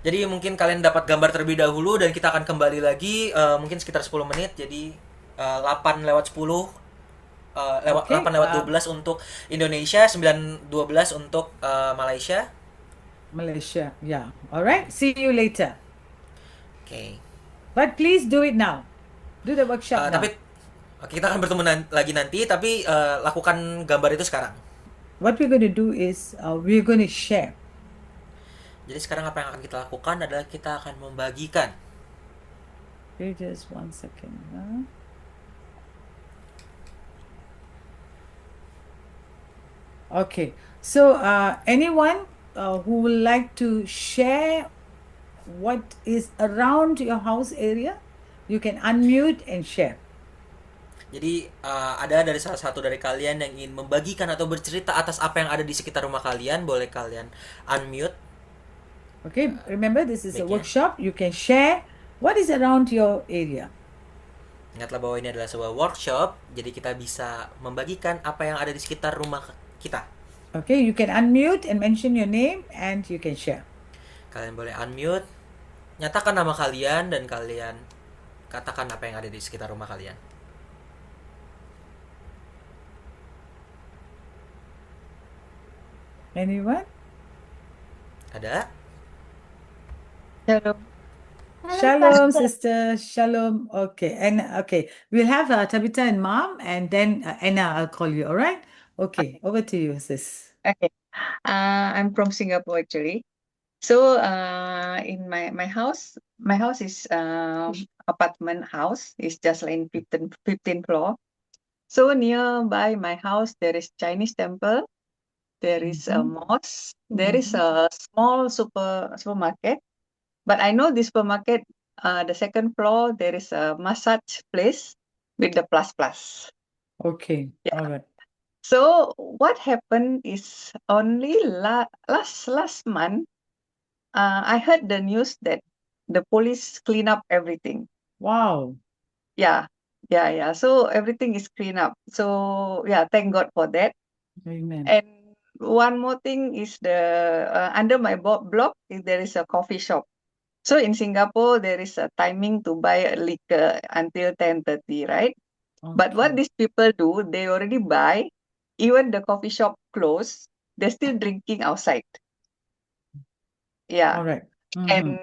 Jadi mungkin kalian dapat gambar terlebih dahulu dan kita akan kembali lagi mungkin sekitar 10 menit. Jadi 8 lewat 10 Okay, 8 lewat 12 untuk Indonesia, 9:12 untuk Malaysia. Malaysia, yeah. All right, see you later. Oke. But please do it now. Do the workshop now. Tapi kita akan bertemu lagi nanti, tapi lakukan gambar itu sekarang. What we're going to do is we're going to share. Jadi sekarang apa yang akan kita lakukan adalah kita akan membagikan. Okay, just 1 second. Huh? Okay, so anyone who would like to share what is around your house area, you can unmute and share. Jadi ada dari salah satu dari kalian yang ingin membagikan atau bercerita atas apa yang ada di sekitar rumah kalian, boleh kalian unmute. Okay, remember this is a Baik ya. workshop. You can share what is around your area. Ingatlah bahwa ini adalah sebuah workshop, jadi kita bisa membagikan apa yang ada di sekitar rumah kita. Okay, you can unmute and mention your name and you can share. Kalian boleh unmute, nyatakan nama kalian dan kalian katakan apa yang ada di sekitar rumah kalian. Anyone? Ada? Shalom. Shalom, sister. Shalom. Okay, and okay, we'll have Tabitha and Mom, and then Anna. I'll call you. All right? Okay, over to you, sis. Okay. I'm from Singapore actually. So in my house is apartment house. It's just like in 15th floor. So nearby my house there is Chinese temple. There is a mosque. There is a small supermarket. But I know this supermarket, the second floor, there is a massage place with the plus. Okay, Yeah. all right. So what happened is only last month, I heard the news that the police clean up everything. Wow. Yeah. So everything is clean up. So yeah, thank God for that. Amen. And one more thing is the under my block there is a coffee shop. So in Singapore there is a timing to buy a liquor until 10:30, right? But what Okay. these people do, they already buy, even the coffee shop closed, they're still drinking outside. Yeah. All right. And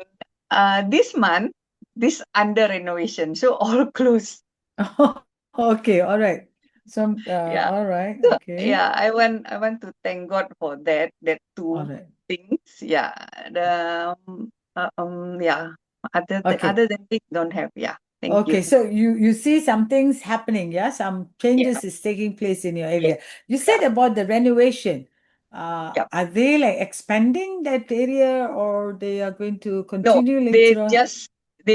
this month, this under renovation, so all closed. Okay, all right. So, Yeah. all right. So, Okay. yeah, I want to thank God for that All two right. things. Yeah. The yeah. Okay. Other than this, don't have. Yeah. Thank Okay, you. so you see some things happening, yeah? Some changes is taking place in your area. You said about the renovation. Yeah. Are they like expanding that area or they are going to No, continue they later on?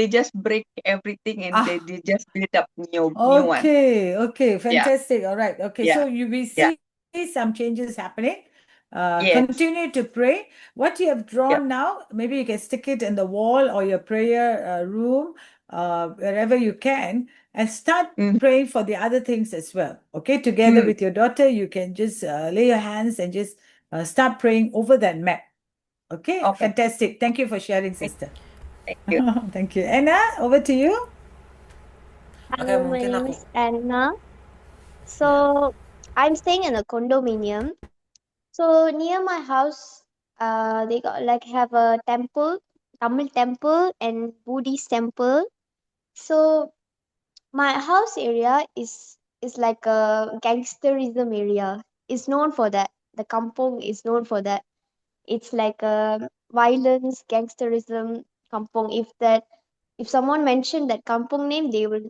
just break everything and Ah. they just build up new one. Okay, fantastic. All right. Okay, Yeah. so you will Yeah. see some changes happening. Yes. Continue to pray. What you have drawn now, maybe you can stick it in the wall or your prayer room, wherever you can, and start praying for the other things as well. Okay, together with your daughter, you can just lay your hands and just start praying over that map. Okay, Okay. fantastic. Thank you for sharing, sister. Thank you. Thank you. Anna, over to you. Hello, my mungkin name aku. is Anna. So I'm staying in a condominium. So near my house, they got like have a temple, Tamil temple and Buddhist temple. So my house area is like a gangsterism area. It's known for that. The kampong is known for that. It's like a violence, gangsterism kampong. If that if someone mentioned that kampung name, they will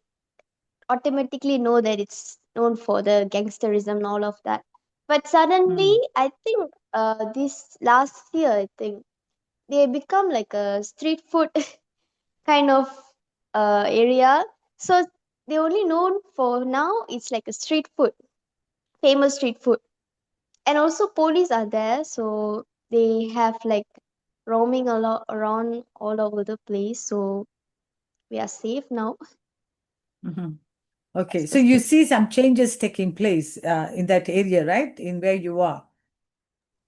automatically know that it's known for the gangsterism and all of that. But suddenly, Mm. I think this last year, I think they become like a street food kind of area. So they only known for now it's like a street food, famous street food. And also police are there, so they have like roaming a lot around all over the place. So we are safe now. Mhm. Okay, Yes, so you Pastor. see some changes taking place in that area, right? In where you are.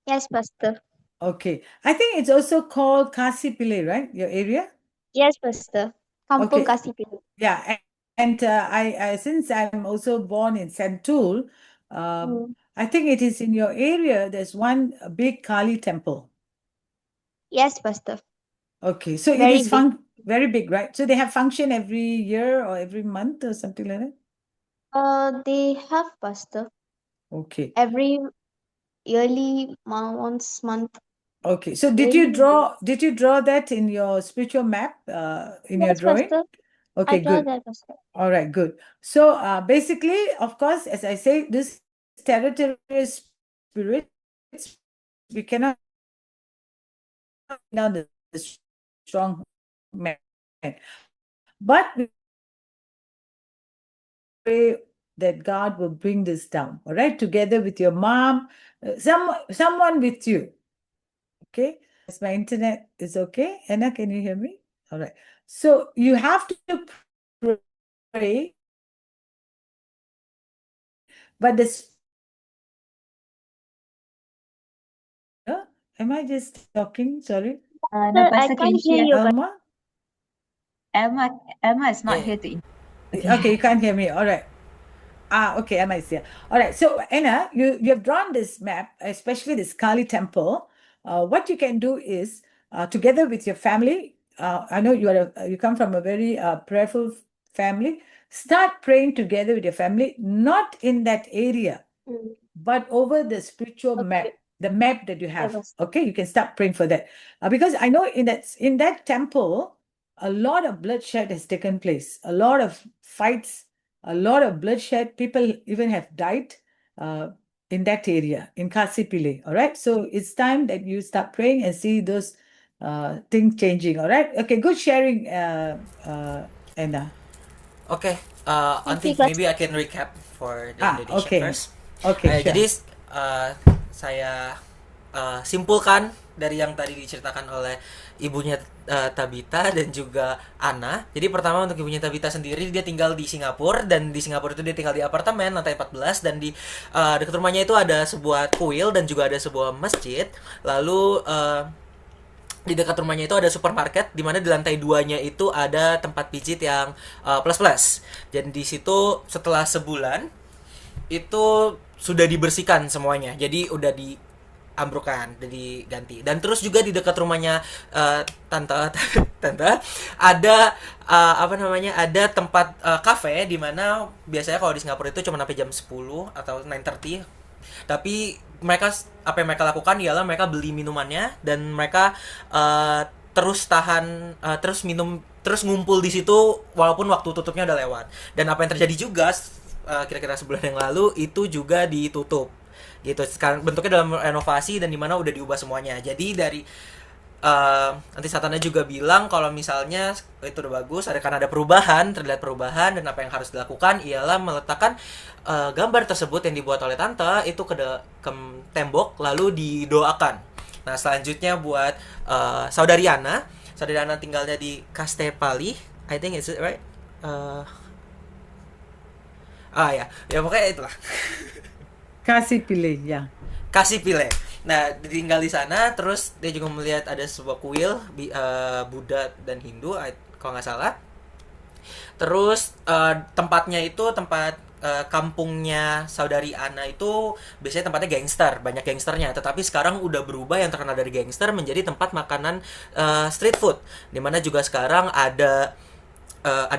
Yes, Pastor. Okay, I think it's also called Kasipile, right? Your area? Yes, Pastor. Kampung Okay, Kasipil. yeah, and I since I'm also born in Sentul, Mm. I think it is in your area. There's one big Kali temple. Yes, Pastor. Okay, so it Very is big. very big, right? So they have function every year or every month or something like that. They have, Pastor, Okay, every yearly once month. okay. So Yearly. did you draw that in your spiritual map in your Yes, drawing? Pastor. I Okay, draw good. that, Pastor. All right, good. So basically, of course, as I say, this territorial spirits, we cannot now the strong man, but we pray that God will bring this down. All right, together with your mom, someone with you. Okay, as my internet is okay. Anna, can you hear me? All right. So you have to pray, but this. Am I just talking? Sorry, No, Sir, I Pastor, can can't you hear hear you, but Alma. Emma is not Yeah. here to Okay, you can't hear me. All right. Okay, Emma is here. All right. So Anna, you have drawn this map, especially this Kali temple. What you can do is, together with your family. I know you come from a very prayerful family. Start praying together with your family, not in that area, mm, but over the spiritual okay. map, the map that you Yeah, have. Pastor. Okay, you can start praying for that. Because I know in that temple, a lot of bloodshed has taken place, a lot of fights, a lot of bloodshed. People even have died uh, in that area, in Kasipile. All right, so it's time that you start praying and see those things changing. All right, okay, good sharing, Anna. Oke, Thank Anti, you, Pastor. maybe I can recap for the Indonesia Okay, first. okay, sure. Jadi saya simpulkan dari yang tadi diceritakan oleh ibunya Tabita dan juga Ana. Jadi pertama untuk ibunya Tabita sendiri, dia tinggal di Singapura, dan di Singapura itu dia tinggal di apartemen lantai 14, dan di dekat rumahnya itu ada sebuah kuil dan juga ada sebuah masjid. Lalu di dekat rumahnya itu ada supermarket, di mana di lantai 2-nya itu ada tempat pijit yang plus-plus. Dan di situ setelah sebulan itu sudah dibersihkan semuanya. Jadi udah diambrukan, udah diganti. Dan terus juga di dekat rumahnya tante tante ada apa namanya? Ada tempat kafe di mana biasanya kalau di Singapura itu cuma sampai jam 10 atau 9:30. Tapi apa yang mereka lakukan ialah mereka beli minumannya, dan mereka terus terus minum, terus ngumpul di situ walaupun waktu tutupnya udah lewat. Dan apa yang terjadi juga kira-kira sebulan yang lalu itu juga ditutup gitu. Sekarang bentuknya dalam renovasi, dan dimana udah diubah semuanya. Jadi dari nanti Satana juga bilang kalau misalnya itu udah bagus, karena ada perubahan, terlihat perubahan, dan apa yang harus dilakukan ialah meletakkan gambar tersebut yang dibuat oleh tante itu ke tembok, lalu didoakan. Nah, selanjutnya buat saudari Ana tinggalnya di Kastepali, I think it's it, right? Ya pokoknya itulah. Kasipile, ya. Kasipile. Nah, tinggal di sana, terus dia juga melihat ada sebuah kuil Buddha dan Hindu, kalau nggak salah. Terus tempatnya itu tempat kampungnya saudari Ana itu biasanya tempatnya gangster, banyak gangsternya. Tetapi sekarang udah berubah, yang terkenal dari gangster menjadi tempat makanan street food. Dimana juga sekarang ada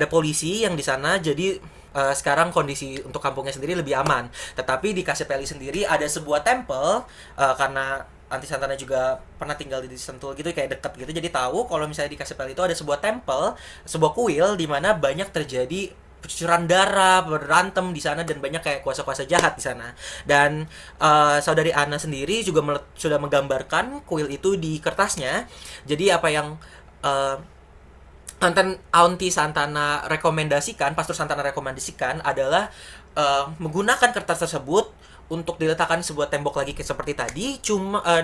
polisi yang di sana, jadi sekarang kondisi untuk kampungnya sendiri lebih aman. Tetapi di Kasepeli sendiri ada sebuah temple, karena Anti Santana juga pernah tinggal di Sentul gitu, kayak deket gitu, jadi tahu kalau misalnya di Cassiopeia itu ada sebuah tempel, sebuah kuil di mana banyak terjadi percucuran darah, berantem di sana, dan banyak kayak kuasa-kuasa jahat di sana. Dan saudari Ana sendiri juga sudah menggambarkan kuil itu di kertasnya. Jadi apa yang uh, Aunty Santana rekomendasikan, Pastor Santana rekomendasikan adalah menggunakan kertas tersebut untuk diletakkan di sebuah tembok lagi seperti tadi.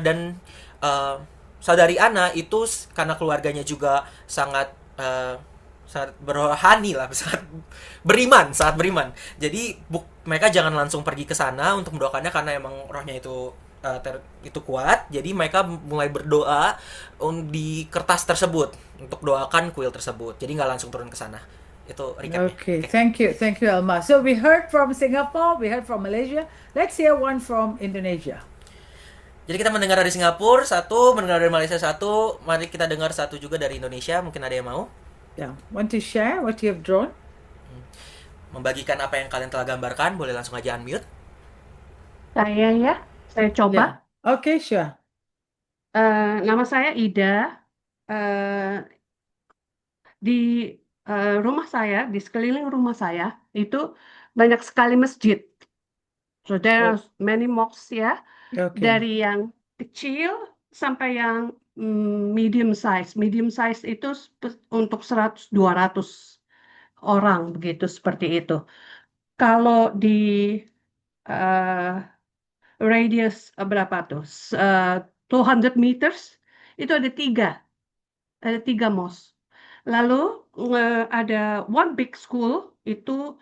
Dan saudari Ana itu karena keluarganya juga sangat sangat berrohani lah, sangat beriman. Jadi mereka jangan langsung pergi ke sana untuk mendoakannya, karena emang rohnya itu itu kuat. Jadi mereka mulai berdoa di kertas tersebut untuk doakan kuil tersebut. Jadi nggak langsung turun ke sana. Itu recapnya. Okay, thank you, Alma. So we heard from Singapore, we heard from Malaysia. Let's hear one from Indonesia. Jadi kita mendengar dari Singapura satu, mendengar dari Malaysia satu. Mari kita dengar satu juga dari Indonesia. Mungkin ada yang mau Yeah, want to share what you have drawn? membagikan apa yang kalian telah gambarkan. Boleh langsung aja unmute. Saya coba. Yeah. Okay, sure. Nama saya Ida. Di rumah saya, di sekeliling rumah saya itu banyak sekali masjid. So there are many mosques ya, Okay. dari yang kecil sampai yang medium size. Medium size itu untuk 100-200 orang begitu, seperti itu. Kalau di radius berapa tuh? 200 meters itu ada tiga mosque. Lalu ada one big school itu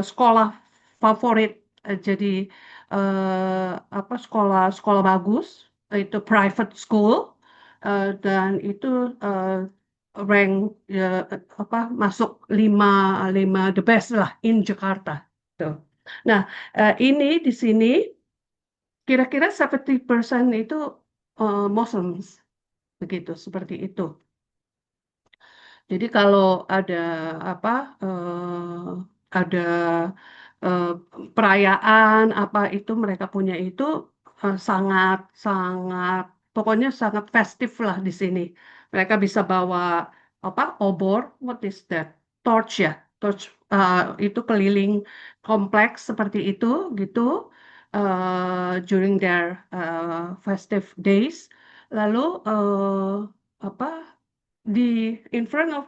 sekolah favorit. Jadi sekolah bagus, itu private school, dan itu rank masuk 5 the best lah in Jakarta. Tuh. Nah, ini di sini kira-kira 70% itu Muslims, begitu, seperti itu. Jadi kalau ada perayaan apa itu mereka punya itu sangat pokoknya sangat festif lah di sini. Mereka bisa bawa obor, what is that? Torch ya, torch itu keliling kompleks seperti itu gitu during their festive days. Lalu in front of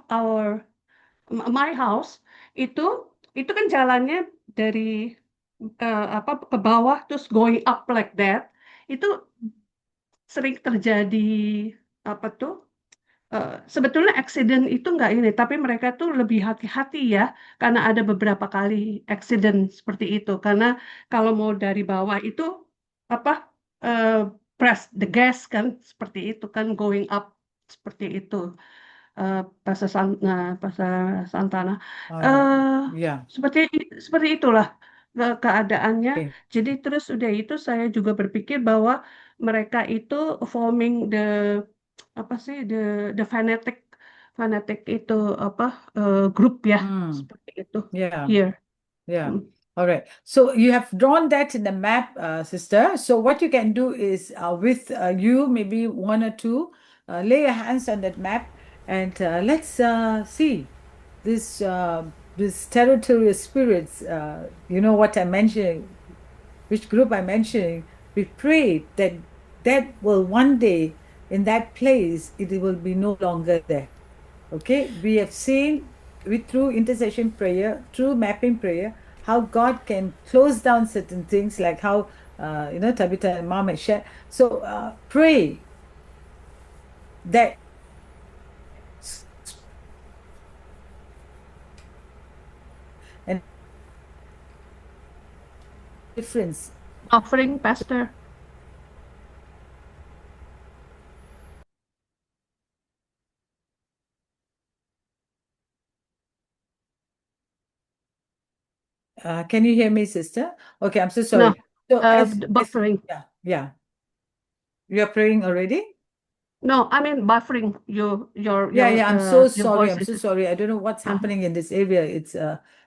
my house itu kan jalannya dari ke bawah terus going up like that, itu sering terjadi sebetulnya accident itu nggak ini, tapi mereka tuh lebih hati-hati ya, karena ada beberapa kali accident seperti itu, karena kalau mau dari bawah itu press the gas kan, seperti itu kan, going up seperti itu. Bahasa Santana. Yeah. Seperti itulah keadaannya. Okay. Jadi terus udah itu saya juga berpikir bahwa mereka itu forming the fanatic itu grup ya, seperti itu. Yeah. Here. Yeah. All right. So you have drawn that in the map, sister. So what you can do is with you, maybe one or two, lay your hands on that map and let's see this territorial spirits. You know what I'm mentioning, which group I'm mentioning. We pray that will one day in that place it will be no longer there. Okay, we have seen through intercession prayer, through mapping prayer, how God can close down certain things, like how Tabitha and Mom has shared. So pray that and difference. Offering, Pastor. Can you hear me, sister? Okay, I'm so sorry. No, So buffering. Yeah. You're praying already? No, I mean buffering. Your I'm so your sorry. voice I'm so is- sorry. I don't know what's happening in this area. It's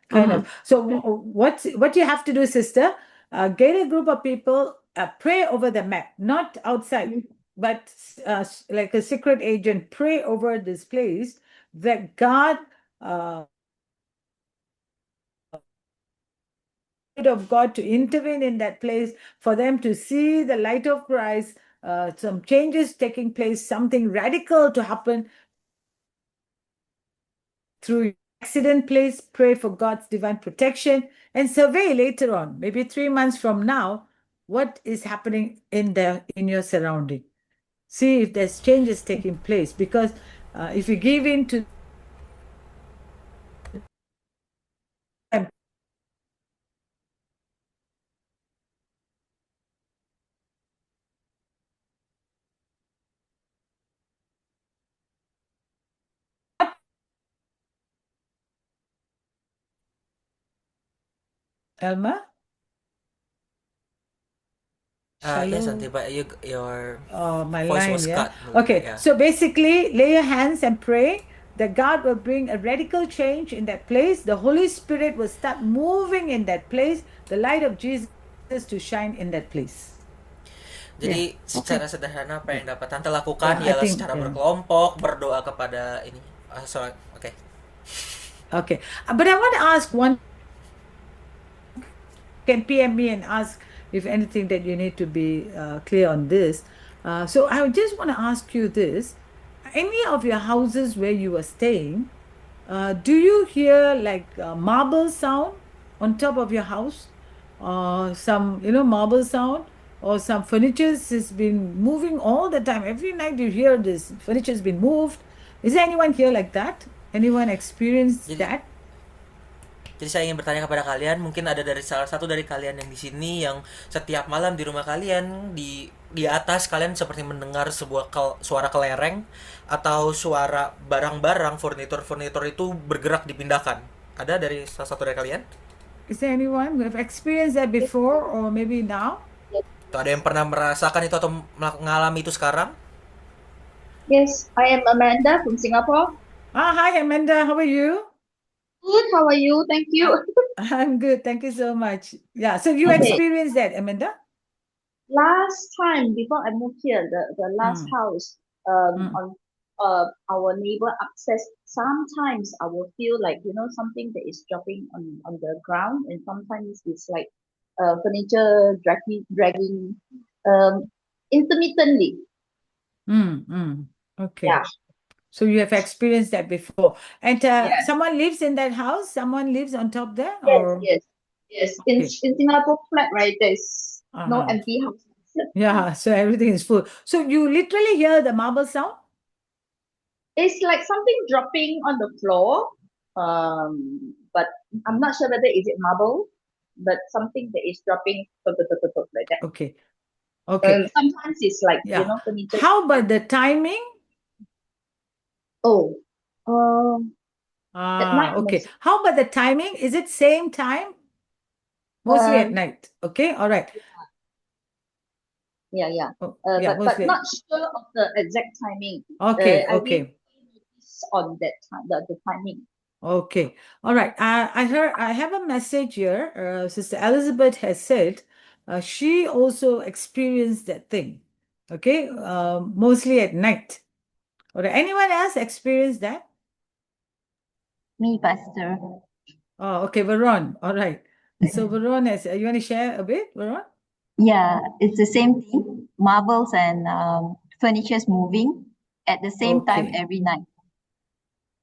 kind of so. What you have to do, sister? Get a group of people pray over the map, not outside, but like a secret agent, pray over this place that God, of God to intervene in that place, for them to see the light of Christ, some changes taking place, something radical to happen through accident place. Pray for God's divine protection and survey later on, maybe 3 months from now, what is happening in your surrounding. See if there's changes taking place, because if you give in to Elma? Yes, Shalom. Auntie, but your My voice line, was yeah. cut. a little bit, Okay, yeah. so basically, lay your hands and pray that God will bring a radical change in that place. The Holy Spirit will start moving in that place. The light of Jesus to shine in that place. Jadi secara sederhana apa yang dapat Tante lakukan I ialah think, secara berkelompok berdoa kepada ini. Oke. Okay, but I want to ask one. Can PM me and ask if anything that you need to be clear on this. So I just want to ask you this: any of your houses where you are staying, do you hear like marble sound on top of your house, or some marble sound, or some furniture has been moving all the time? Every night you hear this furniture has been moved. Is there anyone here like that? Anyone experienced that? Jadi saya ingin bertanya kepada kalian, mungkin ada dari salah satu dari kalian yang di sini yang setiap malam di rumah kalian di atas kalian seperti mendengar sebuah suara kelereng atau suara barang-barang furnitur itu bergerak dipindahkan. Ada dari salah satu dari kalian? Is there anyone who have experienced that before or maybe now? Tuh, ada yang pernah merasakan itu atau mengalami itu sekarang? Yes, I am Amanda from Singapore. Hi Amanda, how are you? Good, how are you? Thank you. I'm good, thank you so much. Yeah, so you Okay. experienced that, Amanda? Last time before I moved here, the last house on our neighbor upstairs, sometimes I will feel like something that is dropping on the ground, and sometimes it's like furniture dragging intermittently. Okay. Yeah. So you have experienced that before. And Yes. someone lives in that house? Someone lives on top there? Yes, Or yes. In Singapore flat, right? There's no Uh-huh. empty house. Yeah, so everything is full. So you literally hear the marble sound? It's like something dropping on the floor. But I'm not sure whether is it marble, but something that is dropping like that. Okay. Okay. Sometimes it's like Yeah. furniture. How about the timing? Oh, at night Okay. mostly. How about the timing? Is it same time? Mostly at Um, night. Okay. All right. Yeah. Oh, But mostly. not sure of the exact timing. Okay. I Okay. really notice on that time, the timing. Okay. All right. I have a message here. Sister Elizabeth has said she also experienced that thing. Okay. Mostly at night. Or anyone else experienced that? Me, Pastor. Oh, okay, Veron. All right. So Veron, you want to share a bit, Veron? Yeah, it's the same thing. Marbles and furniture's moving at the same time Okay. every night.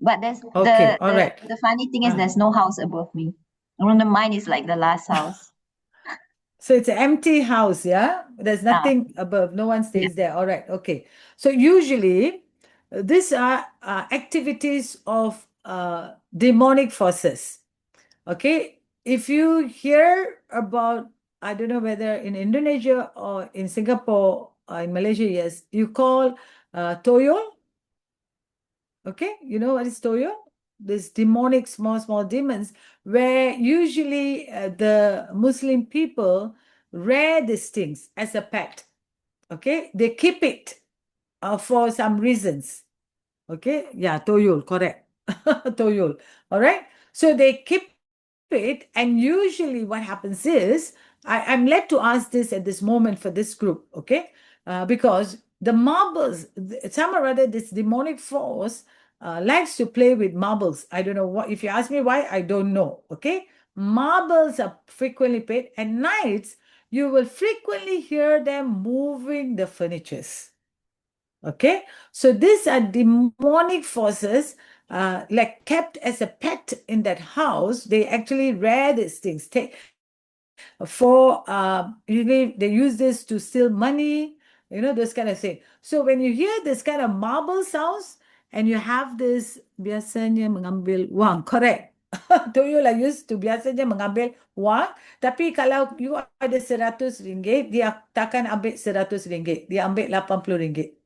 But there's Okay, all right. the funny thing is there's no house above me. Mine is like the last house. So it's an empty house, yeah? There's nothing above. No one stays there. All right. Okay. So usually these are activities of demonic forces. Okay. If you hear about, I don't know whether in Indonesia or in Singapore or in Malaysia, yes, you call toyol. Okay. You know what is toyol? These demonic small demons, where usually the Muslim people rear these things as a pet. Okay, they keep it for some reasons. Okay, yeah, toyol, correct. Toyol. All right, so they keep it, and usually what happens is I'm led to ask this at this moment for this group, okay? Because the marbles, some or other, this demonic force likes to play with marbles. I don't know what, if you ask me why, I don't know, okay? Marbles are frequently played. At nights, you will frequently hear them moving the furnitures. Okay, so these are demonic forces, like kept as a pet in that house. They actually rear these things. Usually they use this to steal money, those kind of thing. So when you hear this kind of marble sounds and you have this biasanya mengambil wang, correct? Tuyul used to biasanya mengambil wang, tapi kalau you ada RM100, dia takkan ambil RM100, dia ambil RM80.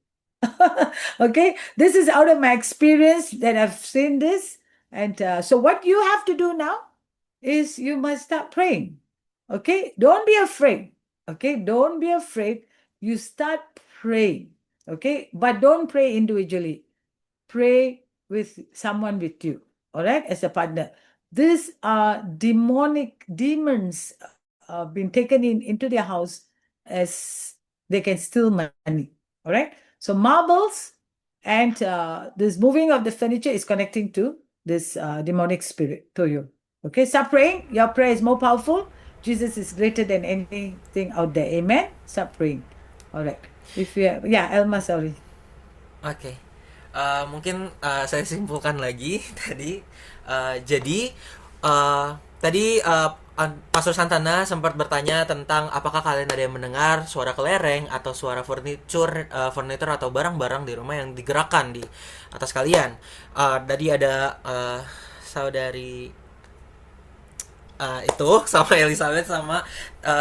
Okay, this is out of my experience that I've seen this. And so what you have to do now is you must start praying. Okay, don't be afraid. Okay, don't be afraid. You start praying. Okay, but don't pray individually. Pray with someone with you. All right, as a partner. These are demons been taken into their house as they can steal money. All right. So marbles and this moving of the furniture is connecting to this demonic spirit to you. Okay, start praying. Your prayer is more powerful. Jesus is greater than anything out there. Amen. Start praying. All right. If you Elma, sorry. Oke. Mungkin saya simpulkan lagi tadi. Jadi tadi Pastor Santana sempat bertanya tentang apakah kalian ada yang mendengar suara kelereng atau suara furnitur atau barang-barang di rumah yang digerakkan di atas kalian. Tadi ada saudari itu sama Elizabeth sama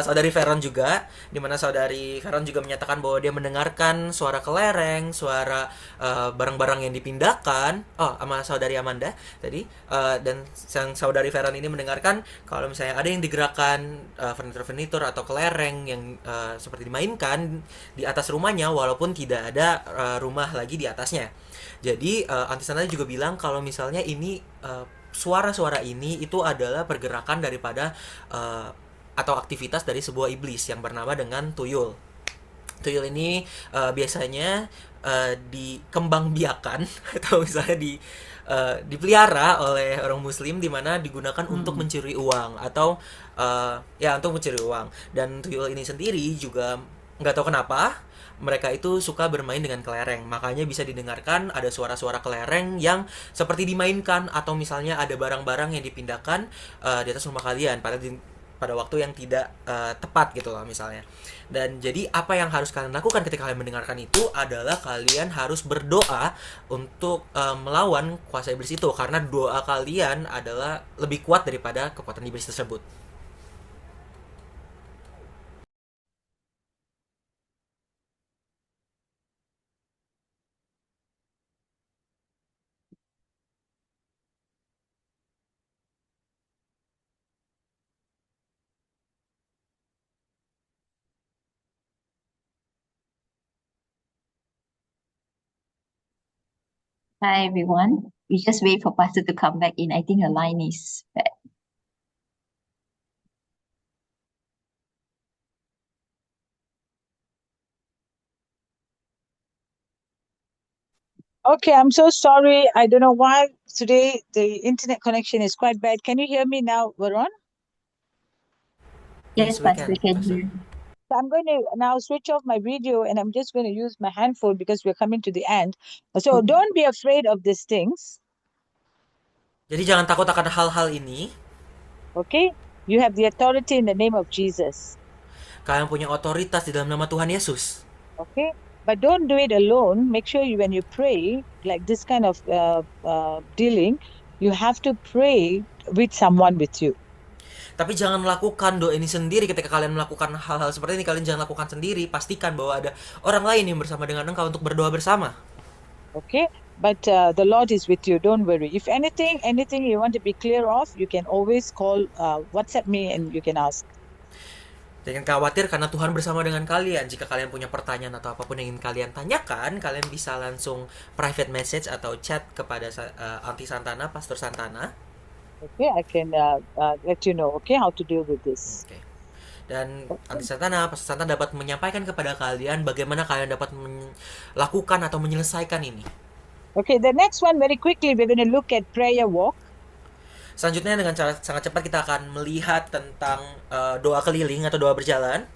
saudari Veron juga, dimana saudari Veron juga menyatakan bahwa dia mendengarkan suara kelereng, suara barang-barang yang dipindahkan. Sama saudari Amanda tadi, dan sang saudari Veron ini mendengarkan kalau misalnya ada yang digerakkan furnitur atau kelereng yang seperti dimainkan di atas rumahnya walaupun tidak ada rumah lagi di atasnya. Jadi Antisana juga bilang kalau misalnya ini suara-suara ini itu adalah pergerakan daripada atau aktivitas dari sebuah iblis yang bernama dengan tuyul. Tuyul ini biasanya dikembangbiakan atau misalnya dipelihara oleh orang Muslim, di mana digunakan untuk mencuri uang atau untuk mencuri uang. Dan tuyul ini sendiri juga nggak tahu kenapa mereka itu suka bermain dengan kelereng. Makanya bisa didengarkan ada suara-suara kelereng yang seperti dimainkan, atau misalnya ada barang-barang yang dipindahkan di atas rumah kalian pada waktu yang tidak tepat gitu loh misalnya. Dan jadi apa yang harus kalian lakukan ketika kalian mendengarkan itu adalah kalian harus berdoa untuk melawan kuasa iblis itu, karena doa kalian adalah lebih kuat daripada kekuatan iblis tersebut. Hi everyone. We just wait for Pastor to come back in. I think her line is bad. Okay, I'm so sorry. I don't know why today the internet connection is quite bad. Can you hear me now, Veron? Yes, Pastor, we can hear. So I'm going to now switch off my video and I'm just going to use my handphone because we're coming to the end. So don't be afraid of these things. Jadi jangan takut akan hal-hal ini. Okay? You have the authority in the name of Jesus. Kalian punya otoritas di dalam nama Tuhan Yesus. Okay? But don't do it alone. Make sure when you pray, like this kind of dealing, you have to pray with someone with you. Tapi jangan lakukan doa ini sendiri. Ketika kalian melakukan hal-hal seperti ini, kalian jangan lakukan sendiri. Pastikan bahwa ada orang lain yang bersama dengan engkau untuk berdoa bersama. Okay? But the Lord is with you. Don't worry. If anything you want to be clear of, you can always call, WhatsApp me and you can ask. Jangan khawatir karena Tuhan bersama dengan kalian. Jika kalian punya pertanyaan atau apapun yang ingin kalian tanyakan, kalian bisa langsung private message atau chat kepada Aunty Santana, Pastor Santana. Okay, I can let you know, okay, how to deal with this. Okay. Dan Anti Santana, Pastor Santa dapat menyampaikan kepada kalian bagaimana kalian dapat melakukan atau menyelesaikan ini. Okay, the next one, very quickly, we're going to look at prayer walk. Selanjutnya dengan cara sangat cepat kita akan melihat tentang doa keliling atau doa berjalan.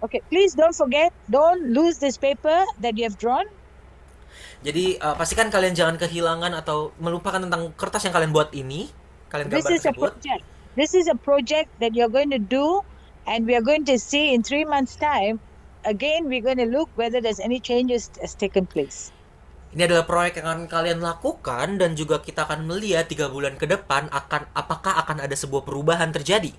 Okay, please don't forget, don't lose this paper that you have drawn. Jadi pastikan kalian jangan kehilangan atau melupakan tentang kertas yang kalian buat ini. Kalian This gambar is a tersebut. project. This is a project that you're going to do, and we are going to see in 3 months' time. Again, we're going to look whether there's any changes has taken place. Ini adalah proyek yang akan kalian lakukan dan juga kita akan melihat 3 bulan ke depan apakah akan ada sebuah perubahan terjadi.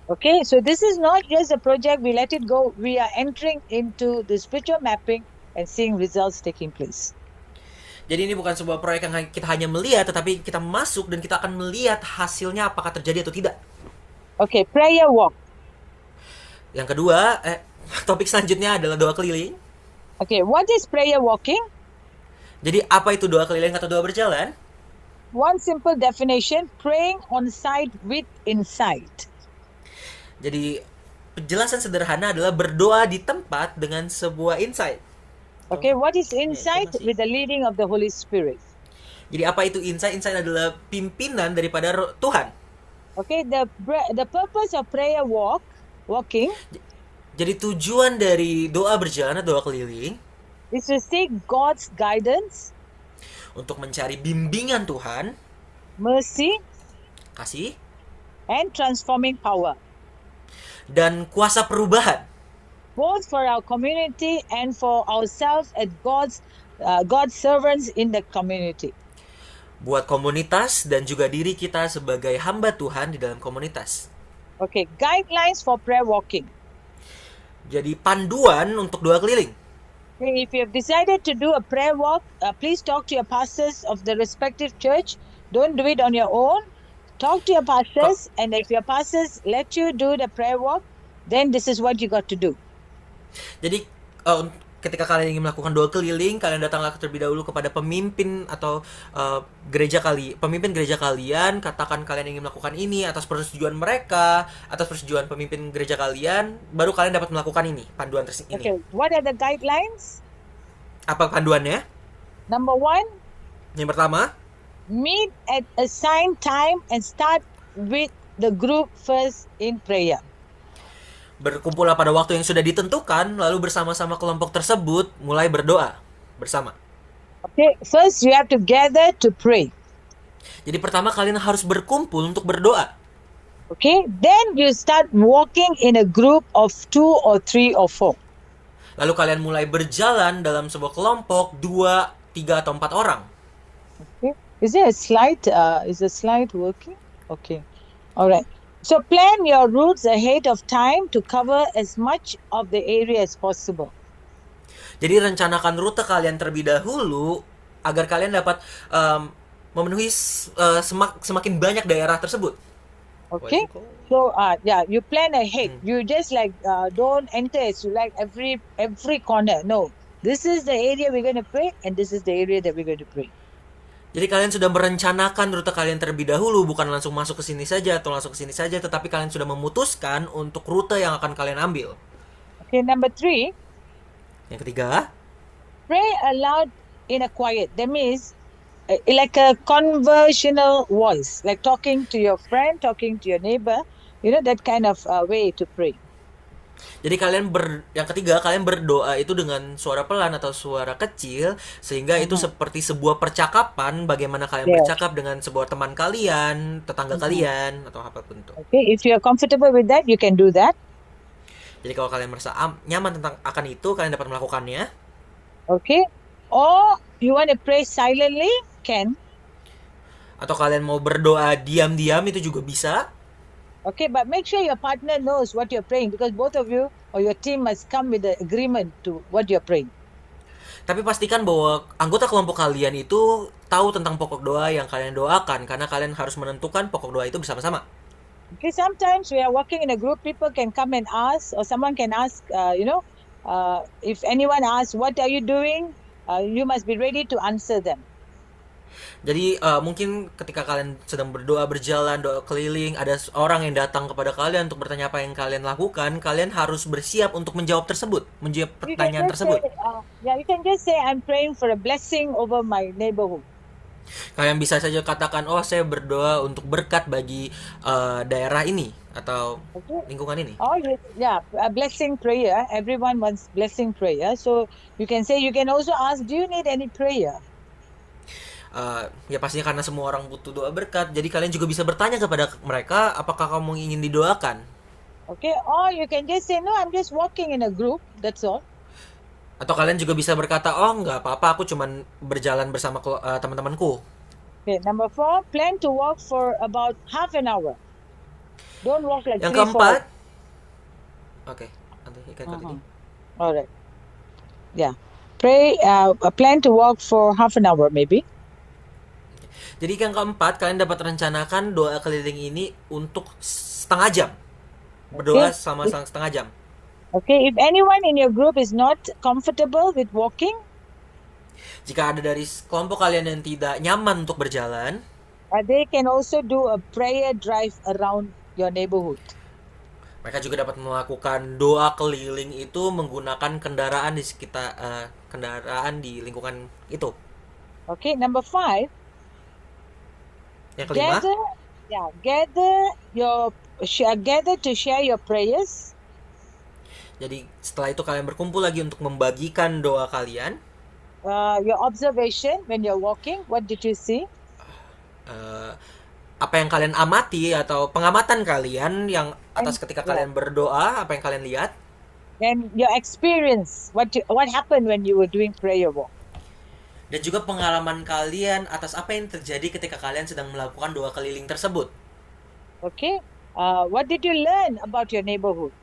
Okay, so this is not just a project, we let it go. We are entering into the spiritual mapping and seeing results taking place. Jadi ini bukan sebuah proyek yang kita hanya melihat, tetapi kita masuk dan kita akan melihat hasilnya apakah terjadi atau tidak. Okay, prayer walk. Yang kedua, topik selanjutnya adalah doa keliling. Okay, what is prayer walking? Jadi apa itu doa keliling atau doa berjalan? One simple definition, praying on site with insight. Jadi penjelasan sederhana adalah berdoa di tempat dengan sebuah insight. Okay, what is insight? informasi. With the leading of the Holy Spirit. Jadi apa itu insight? Insight adalah pimpinan daripada Tuhan. Okay, the purpose of prayer walking Jadi tujuan dari doa berjalan atau doa keliling is to seek God's guidance, untuk mencari bimbingan Tuhan, mercy, kasih, and transforming power, dan kuasa perubahan. both for our community and for ourselves as God's servants in the community. Buat komunitas dan juga diri kita sebagai hamba Tuhan di dalam komunitas. Okay, guidelines for prayer walking. Jadi panduan untuk doa keliling. Okay, if you have decided to do a prayer walk, please talk to your pastors of the respective church. Don't do it on your own. Talk to your pastors, and if your pastors let you do the prayer walk, then this is what you got to do. Jadi ketika kalian ingin melakukan doa keliling, kalian datanglah terlebih dahulu kepada pemimpin atau pemimpin gereja kalian, katakan kalian ingin melakukan ini atas persetujuan mereka, atas persetujuan pemimpin gereja kalian, baru kalian dapat melakukan ini, panduan ini. Okay, what are the guidelines? Apa panduannya? Number 1, Yang pertama, meet at assigned time and start with the group first in prayer. berkumpullah pada waktu yang sudah ditentukan, lalu bersama-sama kelompok tersebut mulai berdoa bersama. Okay, first you have to gather to pray. Jadi pertama kalian harus berkumpul untuk berdoa. Okay, then you start walking in a group of 2 or 3 or 4. Lalu kalian mulai berjalan dalam sebuah kelompok 2, 3 atau 4 orang. Okay, is there a slide? Is the slide working? Okay, all right. So plan your routes ahead of time to cover as much of the area as possible. Jadi rencanakan rute kalian terlebih dahulu agar kalian dapat memenuhi semakin banyak daerah tersebut. Okay, so yeah, you plan ahead. You just like don't enter as you like every corner. No, this is the area we're going to pray, and this is the area that we're going to pray. Jadi kalian sudah merencanakan rute kalian terlebih dahulu, bukan langsung masuk ke sini saja atau langsung ke sini saja, tetapi kalian sudah memutuskan untuk rute yang akan kalian ambil. Okay, number 3. Yang ketiga, Pray aloud in a quiet. That means like a conversational voice, like talking to your friend, talking to your neighbor. You know, that kind of way to pray. jadi yang ketiga, kalian berdoa itu dengan suara pelan atau suara kecil, sehingga itu seperti sebuah percakapan, bagaimana kalian bercakap dengan sebuah teman kalian, tetangga kalian, atau apapun itu. Okay, if you are comfortable with that, you can do that. Jadi kalau kalian merasa nyaman akan itu, kalian dapat melakukannya. Okay, or you want to pray silently, can. Atau kalian mau berdoa diam-diam, itu juga bisa. Okay, but make sure your partner knows what you're praying, because both of you or your team must come with the agreement to what you're praying. Tapi pastikan bahwa anggota kelompok kalian itu tahu tentang pokok doa yang kalian doakan, karena kalian harus menentukan pokok doa itu bersama-sama. Okay, sometimes we are working in a group, people can come and ask, or someone can ask, if anyone asks, what are you doing? You must be ready to answer them. Jadi mungkin ketika kalian sedang berdoa berjalan, doa keliling, ada orang yang datang kepada kalian untuk bertanya apa yang kalian lakukan, kalian harus bersiap untuk menjawab You can pertanyaan just tersebut. say, you can just say, I'm praying for a blessing over my neighborhood. Kalian bisa saja katakan, oh saya berdoa untuk berkat bagi daerah ini atau Okay. lingkungan ini. Or a blessing prayer. Everyone wants blessing prayer. So you can say, you can also ask, do you need any prayer? Ya pastinya karena semua orang butuh doa berkat, jadi kalian juga bisa bertanya kepada mereka, apakah kamu ingin didoakan? Okay. Or you can just say, no, I'm just walking in a group. That's all. Atau kalian juga bisa berkata, oh nggak apa-apa, aku cuman berjalan bersama teman-temanku. Okay. Number 4, plan to walk for about half an hour. Don't walk like Yang 3-4 keempat, hours. oke, nanti ikan kali ini. All right. Yeah. Pray. Plan to walk for half an hour, maybe. Jadi yang keempat, kalian dapat rencanakan doa keliling ini untuk setengah jam. Berdoa Okay. selama setengah jam. Okay. If anyone in your group is not comfortable with walking, Jika ada dari kelompok kalian yang tidak nyaman untuk berjalan, they can also do a prayer drive around your neighborhood. mereka juga dapat melakukan doa keliling itu menggunakan kendaraan di sekitar kendaraan di lingkungan itu. Okay. Number 5, Yang kelima, gather to share your prayers. jadi setelah itu kalian berkumpul lagi untuk membagikan doa kalian. Your observation when you're walking. What did you see? Apa yang kalian amati atau pengamatan kalian yang atas ketika kalian berdoa, apa yang kalian lihat. And your experience. What happened when you were doing prayer walk? Dan juga pengalaman kalian atas apa yang terjadi ketika kalian sedang melakukan doa keliling tersebut. Okay. What did you learn about your neighborhood?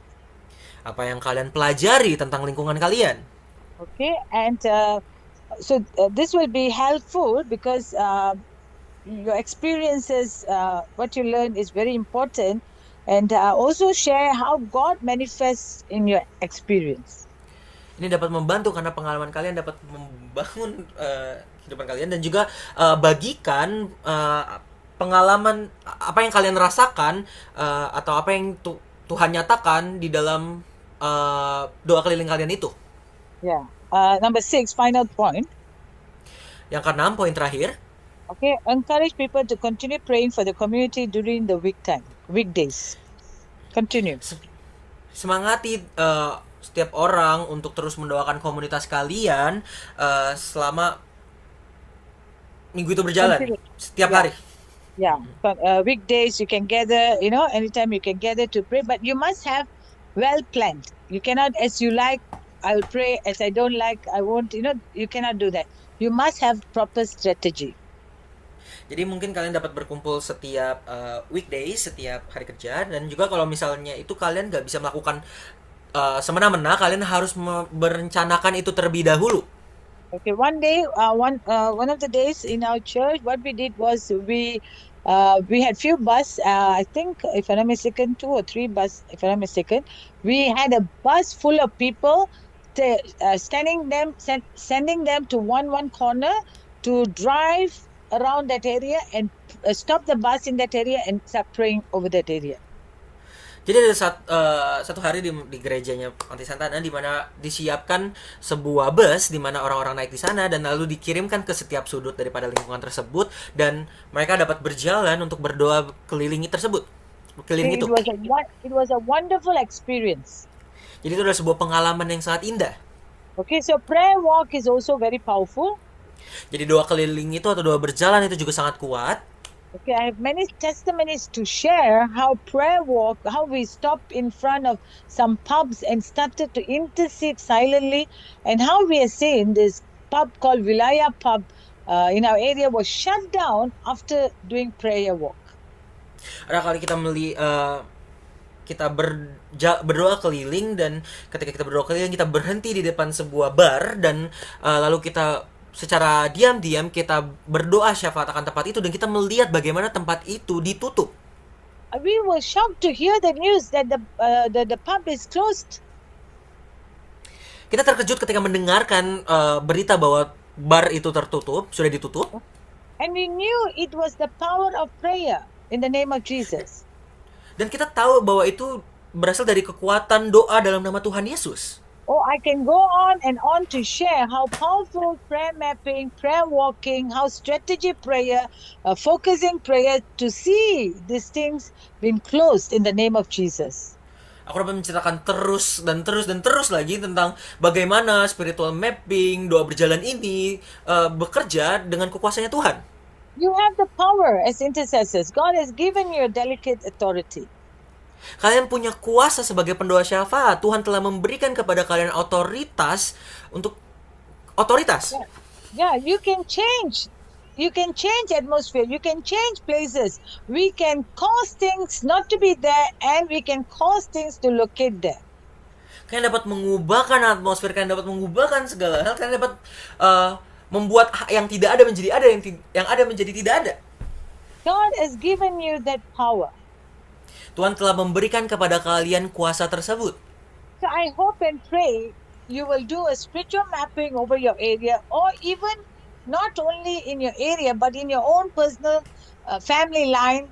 Apa yang kalian pelajari tentang lingkungan kalian. Okay. And so this will be helpful because your experiences, what you learn is very important. And also share how God manifests in your experience. Ini dapat membantu karena pengalaman kalian dapat membangun kehidupan kalian, dan juga bagikan pengalaman apa yang kalian rasakan atau apa yang Tuhan nyatakan di dalam doa keliling kalian itu. Yeah. Number 6, final point. Yang keenam, poin terakhir. Okay. Encourage people to continue praying for the community during the weekdays. Continue. Semangati setiap orang untuk terus mendoakan komunitas kalian selama minggu itu berjalan. Continue. Setiap hari. Yeah. Weekdays you can gather, anytime you can gather to pray, but you must have well planned. You cannot, as you like, I'll pray, as I don't like, I won't, you cannot do that. You must have proper strategy. Jadi mungkin kalian dapat berkumpul setiap weekdays, setiap hari kerja, dan juga kalau misalnya itu kalian nggak bisa melakukan semena-mena, kalian harus merencanakan itu terlebih dahulu. Okay, one day, one of the days in our church, what we did was we had few bus. I think, if I'm not mistaken, 2 or 3 bus. If I'm not mistaken, we had a bus full of people, sending them to one corner to drive around that area and stop the bus in that area and start praying over that area. Jadi ada satu hari di gerejanya Panti Santana di mana disiapkan sebuah bus di mana orang-orang naik di sana dan lalu dikirimkan ke setiap sudut daripada lingkungan tersebut, dan mereka dapat berjalan untuk berdoa keliling tersebut. Keliling itu. It was a wonderful experience. Jadi itu adalah sebuah pengalaman yang sangat indah. Okay, so prayer walk is also very powerful. Jadi doa keliling itu atau doa berjalan itu juga sangat kuat. Okay, I have many testimonies to share how prayer walk, how we stopped in front of some pubs and started to intercede silently, and how we are seeing this pub called Vilaya Pub in our area was shut down after doing prayer walk. Ada kali kita berdoa keliling, dan ketika kita berdoa keliling kita berhenti di depan sebuah bar, dan lalu kita secara diam-diam kita berdoa syafaat akan tempat itu, dan kita melihat bagaimana tempat itu ditutup. We were shocked to hear the news that the pub is closed. Kita terkejut ketika mendengarkan berita bahwa bar itu sudah ditutup. And we knew it was the power of prayer in the name of Jesus. Dan kita tahu bahwa itu berasal dari kekuatan doa dalam nama Tuhan Yesus. Oh, I can go on and on to share how powerful prayer mapping, prayer walking, how strategy prayer, focusing prayer to see these things being closed in the name of Jesus. Aku dapat menceritakan terus dan terus dan terus lagi tentang bagaimana spiritual mapping, doa berjalan ini bekerja dengan kekuasaannya Tuhan. You have the power as intercessors. God has given you a delicate authority. Kalian punya kuasa sebagai pendoa syafaat. Tuhan telah memberikan kepada kalian otoritas untuk otoritas. Yeah, you can change. You can change atmosphere. You can change places. We can cause things not to be there, and we can cause things to locate there. Kalian dapat mengubahkan atmosfer, kalian dapat mengubahkan segala hal, kalian dapat membuat yang tidak ada menjadi ada, yang ada menjadi tidak ada. God has given you that power. Tuhan telah memberikan kepada kalian kuasa tersebut. So I hope and pray you will do a spiritual mapping over your area, or even not only in your area, but in your own personal family line,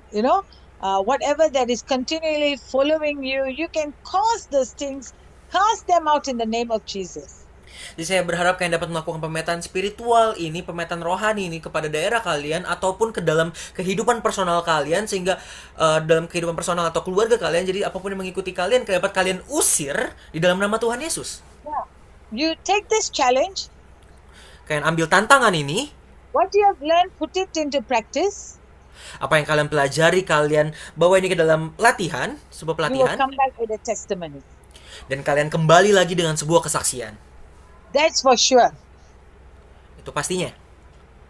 whatever that is continually following you, you can cause those things, cast them out in the name of Jesus. Jadi saya berharap kalian dapat melakukan pemetaan spiritual ini, pemetaan rohani ini kepada daerah kalian ataupun ke dalam kehidupan personal kalian, sehingga dalam kehidupan personal atau keluarga kalian, jadi apapun yang mengikuti kalian dapat kalian usir di dalam nama Tuhan Yesus. Yeah. You take this challenge. Kalian ambil tantangan ini. What you have learned, put it into practice. Apa yang kalian pelajari, kalian bawa ini ke dalam latihan, sebuah You will pelatihan. come back with a testimony. Dan kalian kembali lagi dengan sebuah kesaksian. That's for sure. Itu pastinya.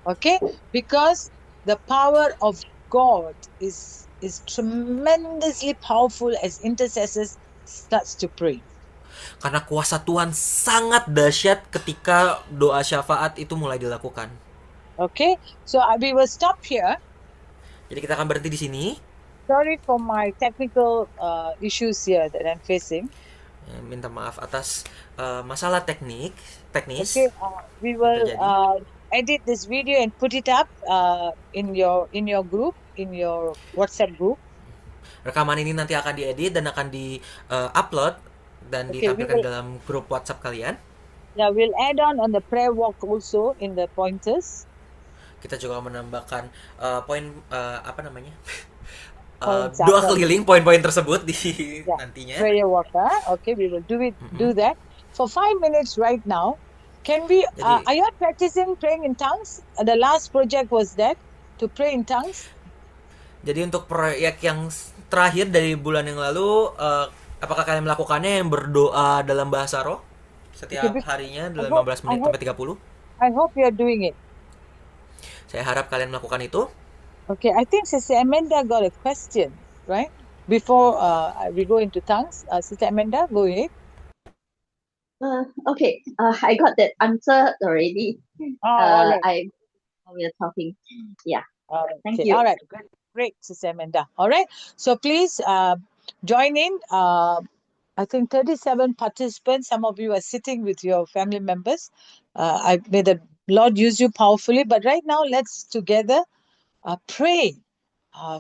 Okay? Because the power of God is tremendously powerful as intercessors starts to pray. Karena kuasa Tuhan sangat dahsyat ketika doa syafaat itu mulai dilakukan. Okay? So we will stop here. Jadi kita akan berhenti di sini. Sorry for my technical issues here that I'm facing. Minta maaf atas masalah teknis. Okay, we will edit this video and put it up in your group, in your WhatsApp group. Rekaman ini nanti akan diedit dan akan di-upload dan ditampilkan dalam grup WhatsApp kalian. Yeah, we'll add on the prayer walk also in the pointers. Kita juga menambahkan doa keliling poin-poin tersebut di nantinya. Prayer walk, okay, we will do that for 5 minutes right now. Can we? Are you practicing praying in tongues? The last project was that to pray in tongues. Jadi untuk proyek yang terakhir dari bulan yang lalu, apakah kalian melakukannya yang berdoa dalam bahasa roh setiap harinya dalam 15 menit sampai 30? I hope you are doing it. Saya harap kalian melakukan itu. Okay, I think Sister Amanda got a question, right? Before we go into tongues, Sister Amanda, go ahead. Okay, I got that answer already. All right. We are talking. Yeah. All right. Thank you. All right. Great, Sister Amanda. All right. So please join in. I think 37 participants. Some of you are sitting with your family members. May the Lord use you powerfully. But right now, let's together pray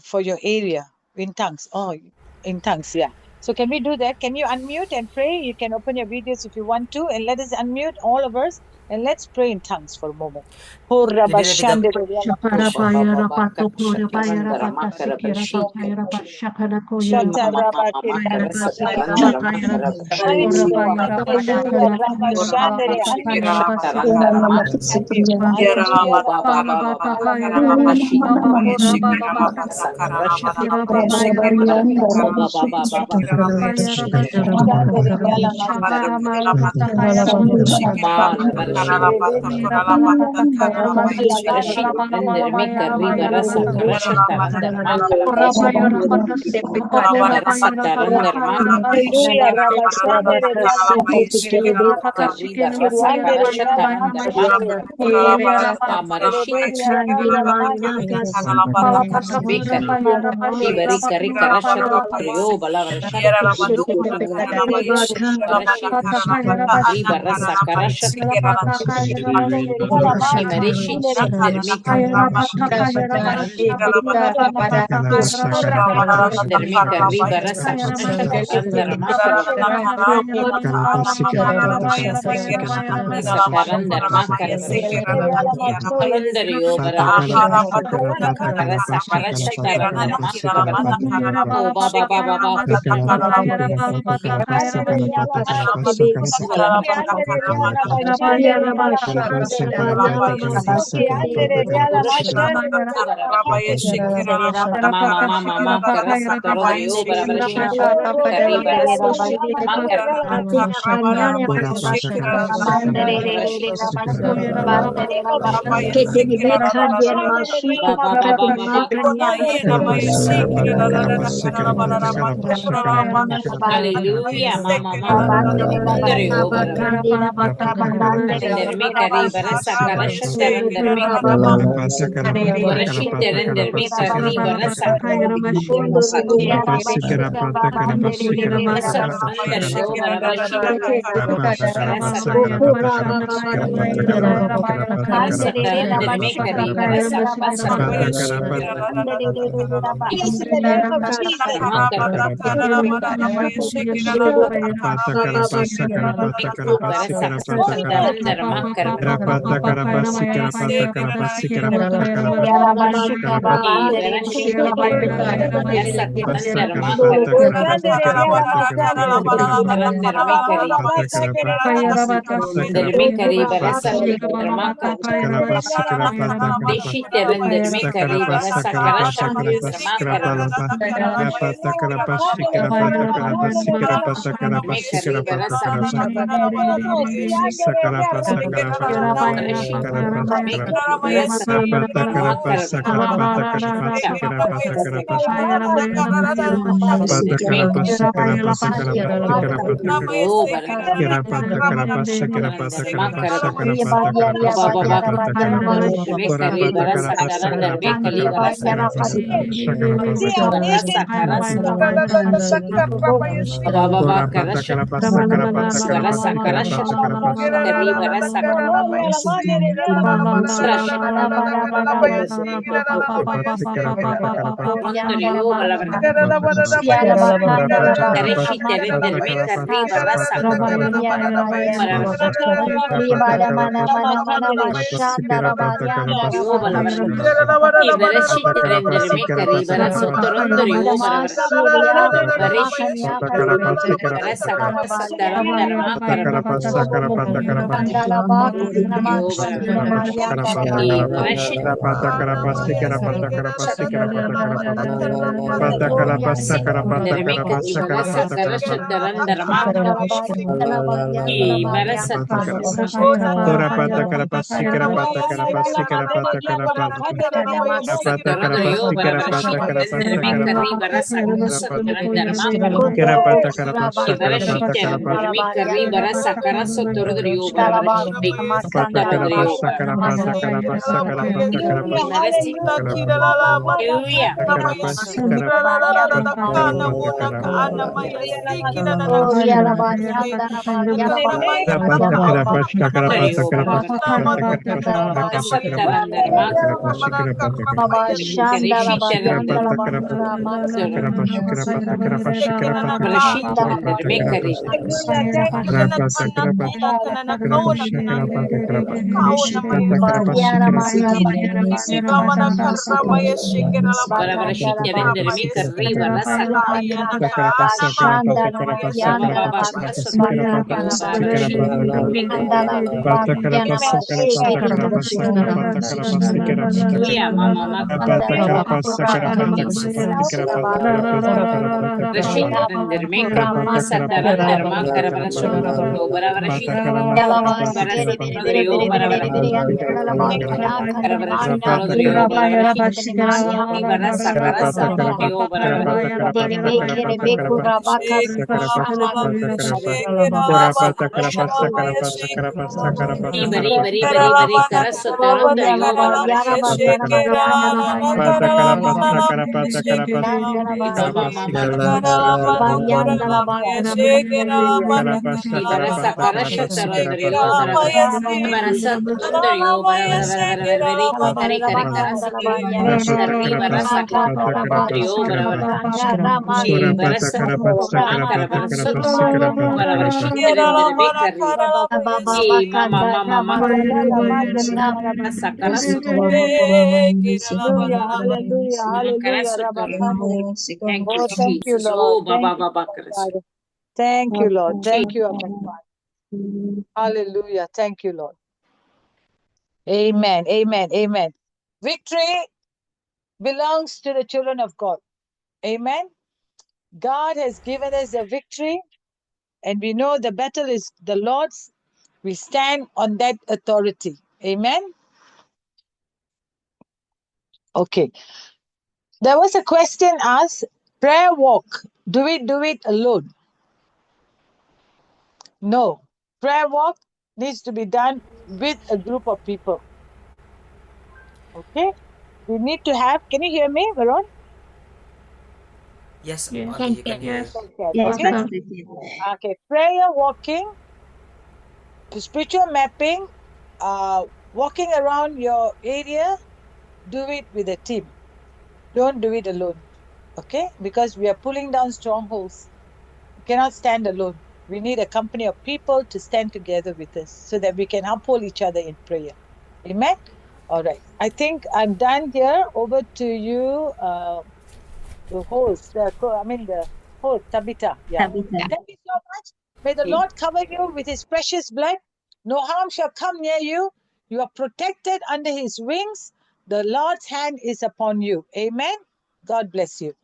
for your area in tongues. Oh, in tongues, yeah. So can we do that? Can you unmute and pray? You can open your videos if you want to, and let us unmute all of us. And let's pray in tongues for a moment. Hallelujah, mama mama dari dermi kari barasa karasha taran dermi barashi taran dermi kari barasa barasa andar yo barashi barasa barasa taran dermi kari barasa barasa Hallelujah, hallelujah, hallelujah. Thank you, Oh, thank you, Jesus. Lord. Oh, Thank you, Baba Father. Thank you, Lord. Thank you, Abba Father. Hallelujah. Thank you, Lord. Amen. Amen. Amen. Victory belongs to the children of God. Amen. God has given us a victory, and we know the battle is the Lord's. We stand on that authority. Amen. Okay. There was a question asked, prayer walk, do we do it alone? No. Prayer walk needs to be done with a group of people. Okay? We need to have, can you hear me, Varun? Yes, Yes. Auntie, you can hear you. Yes. Yes, Okay? Pastor Tim. Okay. Prayer walking, spiritual mapping, walking around your area, do it with a team. Don't do it alone. Okay? Because we are pulling down strongholds. We cannot stand alone. We need a company of people to stand together with us so that we can uphold each other in prayer. Amen? All right. I think I'm done here. Over to you, the host, the host, Tabitha. Yeah. Tabitha. Thank you so much. May the Okay. Lord cover you with his precious blood. No harm shall come near you. You are protected under his wings. The Lord's hand is upon you. Amen. God bless you.